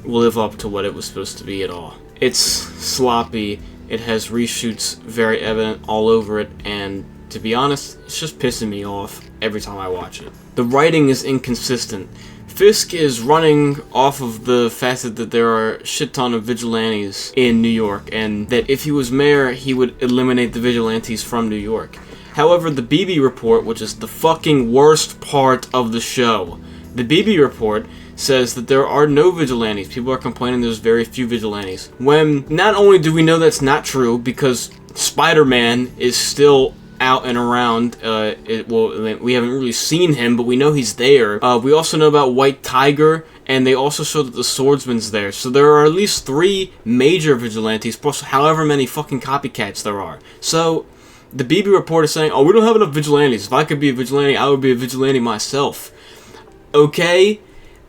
live up to what it was supposed to be at all. It's sloppy, it has reshoots very evident all over it, and to be honest, it's just pissing me off every time I watch it. The writing is inconsistent. Fisk is running off of the fact that there are a shit ton of vigilantes in New York, and that if he was mayor, he would eliminate the vigilantes from New York. However, the BB report, which is the fucking worst part of the show, the BB report says that there are no vigilantes. People are complaining there's very few vigilantes. When not only do we know that's not true, because Spider-Man is still out and around, we haven't really seen him, but we know he's there. We also know about White Tiger, and they also show that the Swordsman's there. So there are at least 3 major vigilantes, plus however many fucking copycats there are. So the BB report is saying, oh, we don't have enough vigilantes. If I could be a vigilante, I would be a vigilante myself. Okay?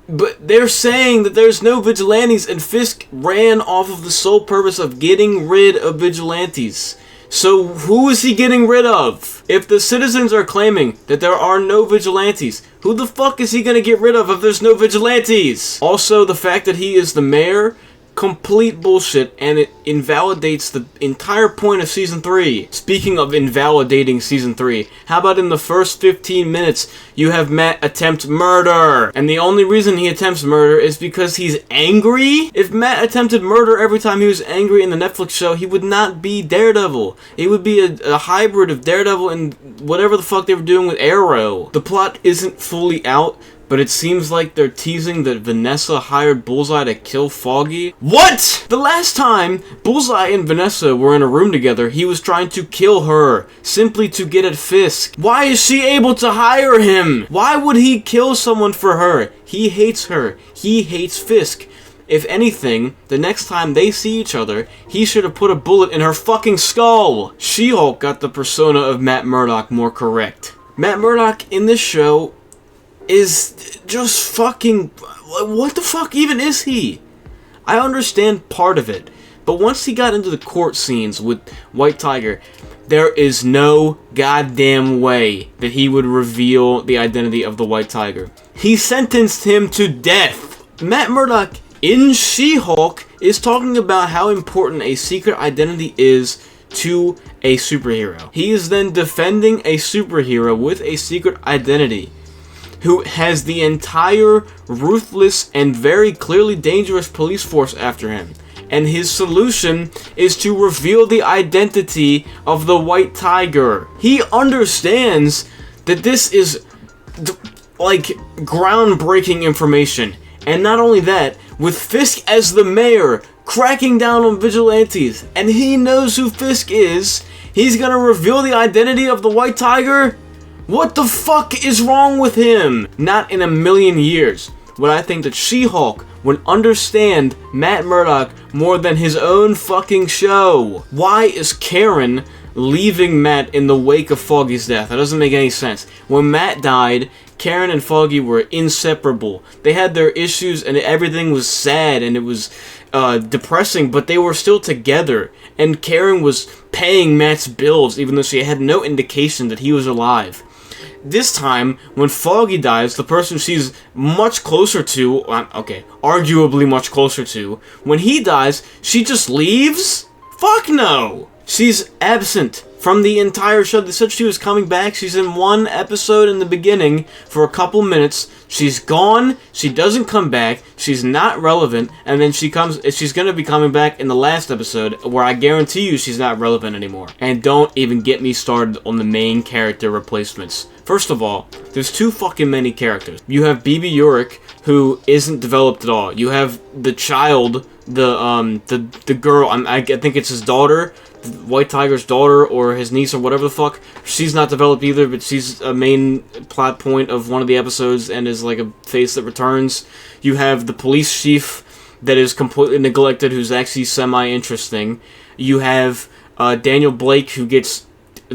But they're saying that there's no vigilantes, and Fisk ran off of the sole purpose of getting rid of vigilantes. So who is he getting rid of? If the citizens are claiming that there are no vigilantes, who the fuck is he gonna get rid of if there's no vigilantes? Also, the fact that he is the mayor complete bullshit, and it invalidates the entire point of Season 3. Speaking of invalidating Season 3, how about in the first 15 minutes, you have Matt attempt murder, and the only reason he attempts murder is because he's angry? If Matt attempted murder every time he was angry in the Netflix show, he would not be Daredevil. He would be a hybrid of Daredevil and whatever the fuck they were doing with Arrow. The plot isn't fully out, but it seems like they're teasing that Vanessa hired Bullseye to kill Foggy. What?! The last time Bullseye and Vanessa were in a room together, he was trying to kill her, simply to get at Fisk. Why is she able to hire him? Why would he kill someone for her? He hates her. He hates Fisk. If anything, the next time they see each other, he should have put a bullet in her fucking skull. She-Hulk got the persona of Matt Murdock more correct. Matt Murdock in this show is just fucking... What the fuck even is he? I understand part of it, but once he got into the court scenes with White Tiger, there is no goddamn way that he would reveal the identity of the White Tiger. He sentenced him to death. Matt Murdock in She-Hulk is talking about how important a secret identity is to a superhero. He is then defending a superhero with a secret identity who has the entire ruthless and very clearly dangerous police force after him. And his solution is to reveal the identity of the White Tiger. He understands that this is like groundbreaking information. And not only that, with Fisk as the mayor, cracking down on vigilantes, and he knows who Fisk is, he's gonna reveal the identity of the White Tiger? What the fuck is wrong with him? Not in a million years would I think that She-Hulk would understand Matt Murdock more than his own fucking show. Why is Karen leaving Matt in the wake of Foggy's death? That doesn't make any sense. When Matt died, Karen and Foggy were inseparable. They had their issues and everything was sad and it was depressing, but they were still together. And Karen was paying Matt's bills even though she had no indication that he was alive. This time, when Foggy dies, the person she's much closer to, arguably much closer to, when he dies, she just leaves? Fuck no! She's absent from the entire show. They said she was coming back. She's in one episode in the beginning for a couple minutes. She's gone. She doesn't come back. She's not relevant. And then she's going to be coming back in the last episode where I guarantee you she's not relevant anymore. And don't even get me started on the main character replacements. First of all, there's too fucking many characters. You have BB Urick, who isn't developed at all. You have the child, the girl, I think it's his daughter, White Tiger's daughter or his niece or whatever the fuck. She's not developed either, but she's a main plot point of one of the episodes and is like a face that returns. You have the police chief that is completely neglected, who's actually semi-interesting. You have Daniel Blake, who gets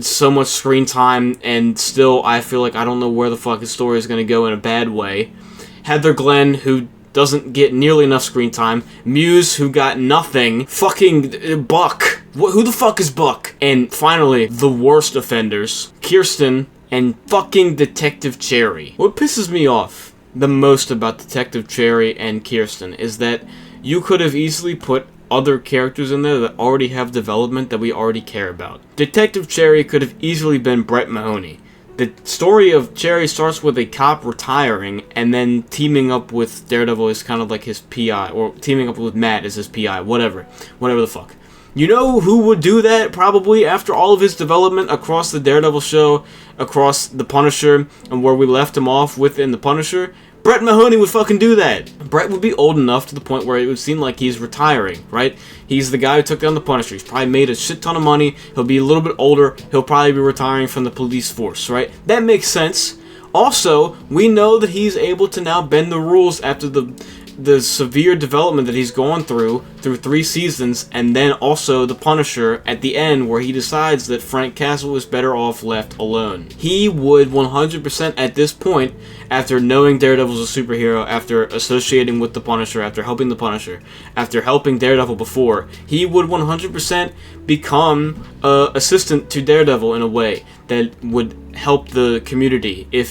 so much screen time, and still I feel like I don't know where the fuck his story is going to go in a bad way. Heather Glenn, who doesn't get nearly enough screen time. Muse, who got nothing. Fucking Buck. Who the fuck is Buck? And finally, the worst offenders, Kirsten and fucking Detective Cherry. What pisses me off the most about Detective Cherry and Kirsten is that you could have easily put other characters in there that already have development that we already care about. Detective Cherry could have easily been Brett Mahoney. The story of Cherry starts with a cop retiring and then teaming up with Daredevil is kind of like his PI, or teaming up with Matt as his PI, whatever the fuck. You know who would do that probably after all of his development across the Daredevil show, across the Punisher, and where we left him off within the Punisher? Brett Mahoney would fucking do that. Brett would be old enough to the point where it would seem like he's retiring, right? He's the guy who took down the Punisher. He's probably made a shit ton of money. He'll be a little bit older. He'll probably be retiring from the police force, right? That makes sense. Also, we know that he's able to now bend the rules after the severe development that he's gone through 3 seasons, and then also the Punisher at the end where he decides that Frank Castle is better off left alone. He would 100% at this point, after knowing Daredevil's a superhero, after associating with the Punisher, after helping the Punisher, after helping Daredevil before, he would 100% become an assistant to Daredevil in a way that would help the community if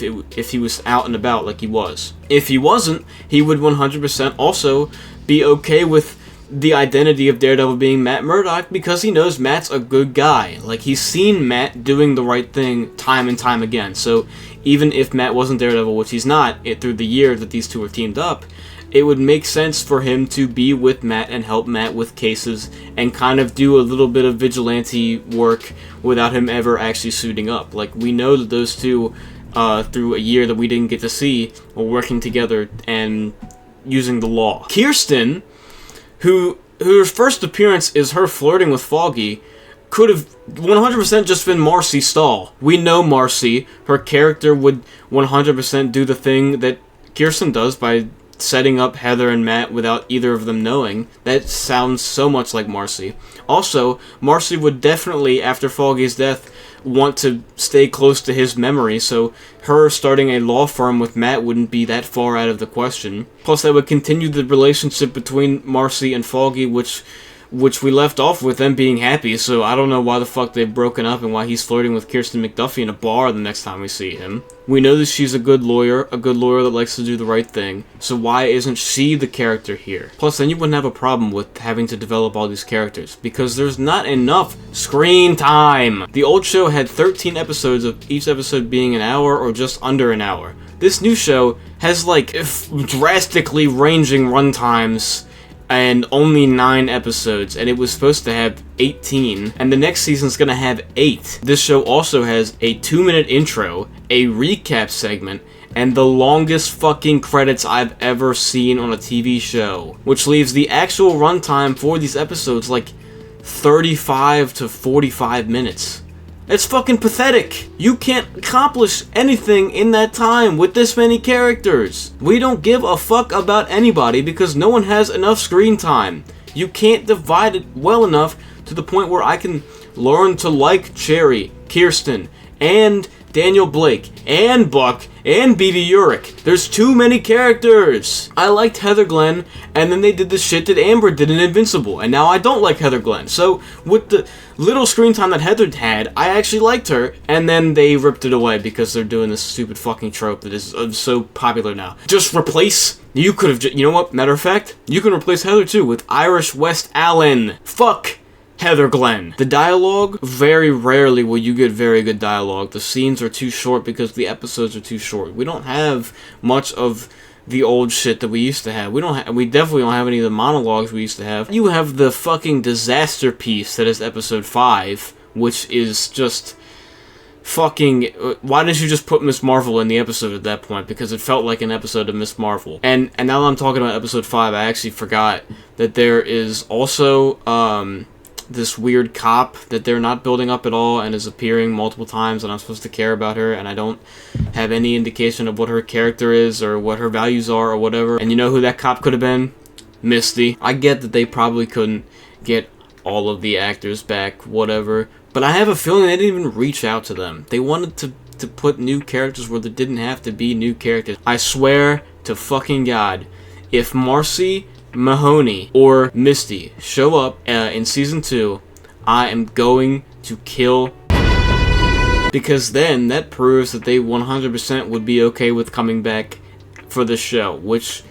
he was out and about like he was. If he wasn't, he would 100% also be okay with the identity of Daredevil being Matt Murdock because he knows Matt's a good guy. Like, he's seen Matt doing the right thing time and time again. So even if Matt wasn't Daredevil, which he's not, through the year that these two are teamed up, it would make sense for him to be with Matt and help Matt with cases and kind of do a little bit of vigilante work without him ever actually suiting up. Like, we know that those two, through a year that we didn't get to see, were working together and using the law. Kirsten, whose first appearance is her flirting with Foggy, could have 100% just been Marcy Stahl. We know Marcy. Her character would 100% do the thing that Kirsten does by setting up Heather and Matt without either of them knowing. That sounds so much like Marcy. Also, Marcy would definitely, after Foggy's death, want to stay close to his memory, so her starting a law firm with Matt wouldn't be that far out of the question. Plus, that would continue the relationship between Marcy and Foggy, which we left off with them being happy, so I don't know why the fuck they've broken up and why he's flirting with Kirsten McDuffie in a bar the next time we see him. We know that she's a good lawyer that likes to do the right thing, so why isn't she the character here? Plus, then you wouldn't have a problem with having to develop all these characters, because there's not enough screen time! The old show had 13 episodes, of each episode being an hour or just under an hour. This new show has, like, drastically ranging runtimes, and only 9 episodes, and it was supposed to have 18, and the next season's gonna have 8. This show also has a 2-minute intro, a recap segment, and the longest fucking credits I've ever seen on a TV show, which leaves the actual runtime for these episodes like 35 to 45 minutes. It's fucking pathetic. You can't accomplish anything in that time with this many characters. We don't give a fuck about anybody because no one has enough screen time. You can't divide it well enough to the point where I can learn to like Cherry, Kirsten, and Daniel Blake, and Buck, and B.B. Urich. There's too many characters! I liked Heather Glenn, and then they did the shit that Amber did in Invincible, and now I don't like Heather Glenn. So, with the little screen time that Heather had, I actually liked her, and then they ripped it away because they're doing this stupid fucking trope that is so popular now. Just replace... You could have... You know what? Matter of fact, you can replace Heather too with Irish West Allen. Fuck Heather Glenn. The dialogue, very rarely will you get very good dialogue. The scenes are too short because the episodes are too short. We don't have much of the old shit that we used to have. We definitely don't have any of the monologues we used to have. You have the fucking disaster piece that is episode 5, which is just fucking... Why didn't you just put Miss Marvel in the episode at that point? Because it felt like an episode of Miss Marvel. And now that I'm talking about episode 5, I actually forgot that there is also this weird cop that they're not building up at all and is appearing multiple times, and I'm supposed to care about her, and I don't have any indication of what her character is or what her values are or whatever. And you know who that cop could have been? Misty. I get that they probably couldn't get all of the actors back, whatever, but I have a feeling they didn't even reach out to them. They wanted to put new characters where there didn't have to be new characters. I swear to fucking God, if Marcy, Mahoney, or Misty show up in Season 2, I am going to kill, because then that proves that they 100% would be okay with coming back for the show, which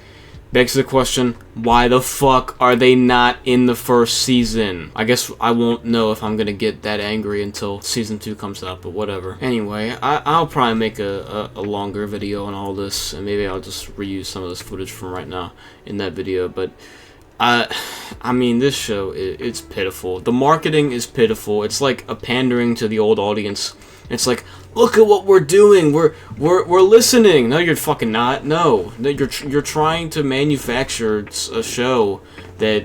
begs the question, why the fuck are they not in the first season? I guess I won't know if I'm gonna get that angry until Season 2 comes out, but whatever. Anyway, I'll probably make a longer video on all this, and maybe I'll just reuse some of this footage from right now in that video, but I mean, this show, it's pitiful. The marketing is pitiful. It's like a pandering to the old audience. It's like, look at what we're doing. We're listening. No, you're fucking not. No, you're trying to manufacture a show that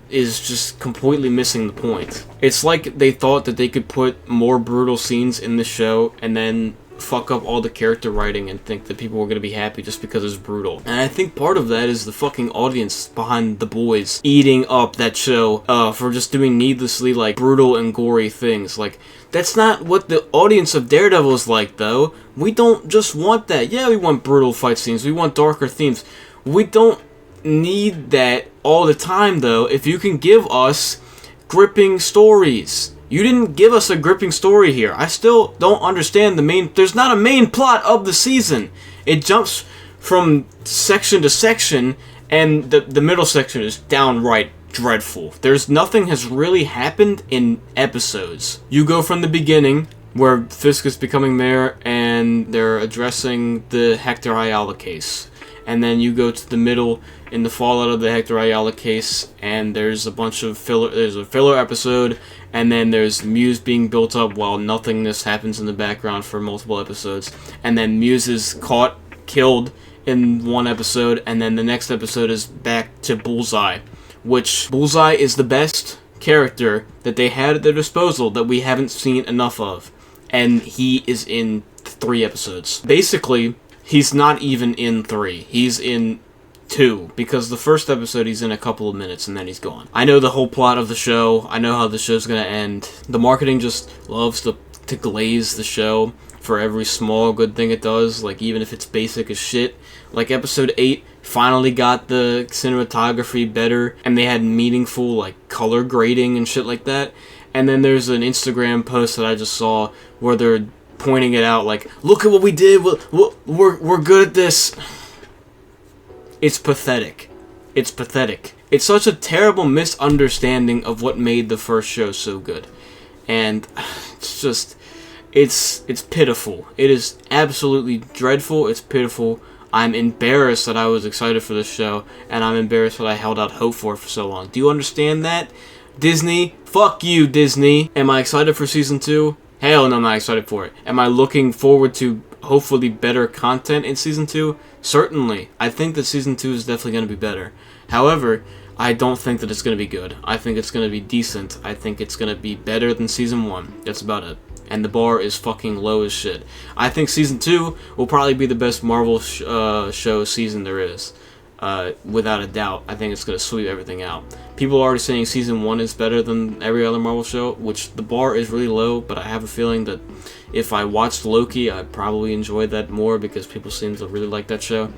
is just completely missing the point. It's like they thought that they could put more brutal scenes in the show and then fuck up all the character writing and think that people were going to be happy just because it's brutal. And I think part of that is the fucking audience behind The Boys eating up that show for just doing needlessly, like, brutal and gory things. Like, that's not what the audience of Daredevil is like, though. We don't just want that. Yeah, we want brutal fight scenes. We want darker themes. We don't need that all the time, though, if you can give us gripping stories. You didn't give us a gripping story here. I still don't understand there's not a main plot of the season. It jumps from section to section, and the middle section is downright dreadful. There's nothing has really happened in episodes. You go from the beginning, where Fisk is becoming mayor, and they're addressing the Hector Ayala case. And then you go to the middle in the fallout of the Hector Ayala case, and there's a bunch of filler. There's a filler episode, and then there's Muse being built up while nothingness happens in the background for multiple episodes. And then Muse is killed in one episode, and then the next episode is back to Bullseye, which Bullseye is the best character that they had at their disposal that we haven't seen enough of. And he is in 3 episodes. Basically, he's not even in 3. He's in 2, because the first episode he's in a couple of minutes and then he's gone. I know the whole plot of the show. I know how the show's gonna end. The marketing just loves to glaze the show for every small good thing it does, like even if it's basic as shit. Like episode 8 finally got the cinematography better, and they had meaningful like color grading and shit like that. And then there's an Instagram post that I just saw where they're pointing it out, like, look at what we did, we're good at this. It's pathetic. It's pathetic. It's such a terrible misunderstanding of what made the first show so good. And it's just, it's pitiful. It is absolutely dreadful. It's pitiful. I'm embarrassed that I was excited for this show, and I'm embarrassed that I held out hope for so long. Do you understand that? Disney? Fuck you, Disney. Am I excited for season 2? Hell no, I'm not excited for it. Am I looking forward to hopefully better content in season 2? Certainly. I think that season 2 is definitely going to be better. However, I don't think that it's going to be good. I think it's going to be decent. I think it's going to be better than season 1. That's about it. And the bar is fucking low as shit. I think season 2 will probably be the best Marvel show season there is. Without a doubt. I think it's going to sweep everything out. People are already saying season 1 is better than every other Marvel show, which the bar is really low, but I have a feeling that if I watched Loki, I'd probably enjoy that more because people seem to really like that show.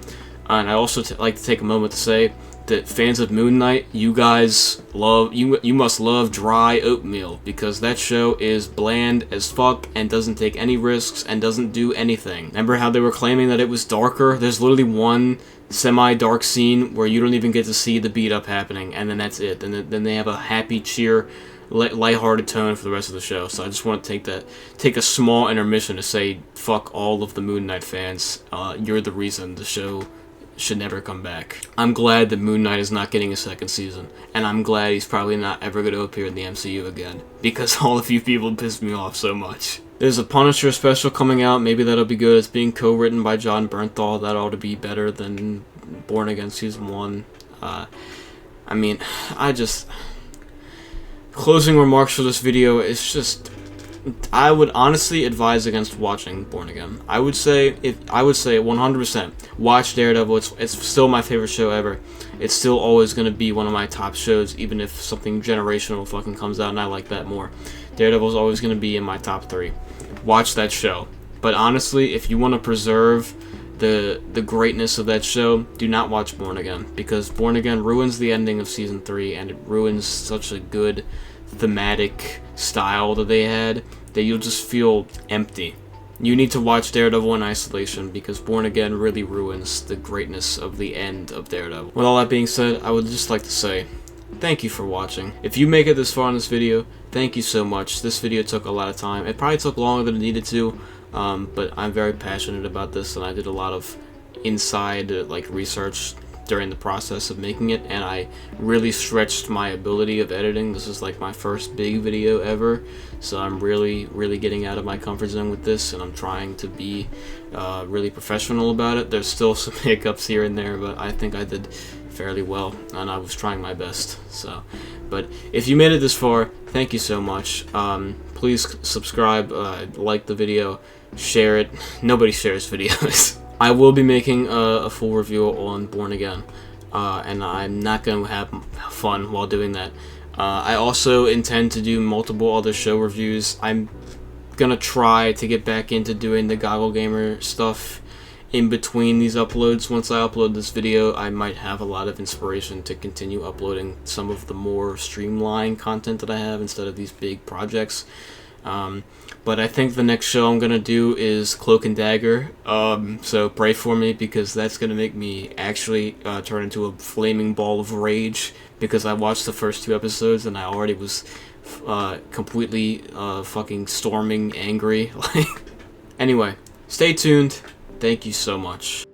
And I also like to take a moment to say that fans of Moon Knight, you guys love, you must love dry oatmeal, because that show is bland as fuck and doesn't take any risks and doesn't do anything. Remember how they were claiming that it was darker? There's literally one semi-dark scene where you don't even get to see the beat up happening, and then that's it. And then they have a happy, cheer, lighthearted tone for the rest of the show. So I just want to take a small intermission to say fuck all of the Moon Knight fans. You're the reason the show should never come back. I'm glad that Moon Knight is not getting a second season, and I'm glad he's probably not ever going to appear in the MCU again, because all of you people pissed me off so much. There's a Punisher special coming out. Maybe that'll be good. It's being co-written by John Bernthal. That ought to be better than Born Again Season 1. I mean, closing remarks for this video is just, I would honestly advise against watching Born Again. I would say 100% watch Daredevil. It's still my favorite show ever. It's still always going to be one of my top shows, even if something generational fucking comes out and I like that more. Daredevil is always going to be in my top 3. Watch that show. But honestly, if you want to preserve the greatness of that show, do not watch Born Again, because Born Again ruins the ending of season 3, and it ruins such a good thematic style that they had that you'll just feel empty. You need to watch Daredevil in isolation, because Born Again really ruins the greatness of the end of Daredevil. With all that being said, I would just like to say thank you for watching. If you make it this far in this video, thank you so much. This video took a lot of time. It probably took longer than it needed to, but I'm very passionate about this, and I did a lot of inside research during the process of making it, and I really stretched my ability of editing. This is like my first big video ever, so I'm really getting out of my comfort zone with this, and I'm trying to be really professional about it. There's still some hiccups here and there, but I think I did fairly well, and I was trying my best. So, but if you made it this far, thank you so much. Please subscribe, like the video, share it. Nobody shares videos. I will be making a full review on Born Again, and I'm not going to have fun while doing that. I also intend to do multiple other show reviews. I'm going to try to get back into doing the Goggle Gamer stuff in between these uploads. Once I upload this video, I might have a lot of inspiration to continue uploading some of the more streamlined content that I have instead of these big projects. But I think the next show I'm gonna do is Cloak and Dagger. So pray for me, because that's gonna make me actually turn into a flaming ball of rage, because I watched the first 2 episodes and I already was completely fucking storming angry. Anyway, stay tuned. Thank you so much.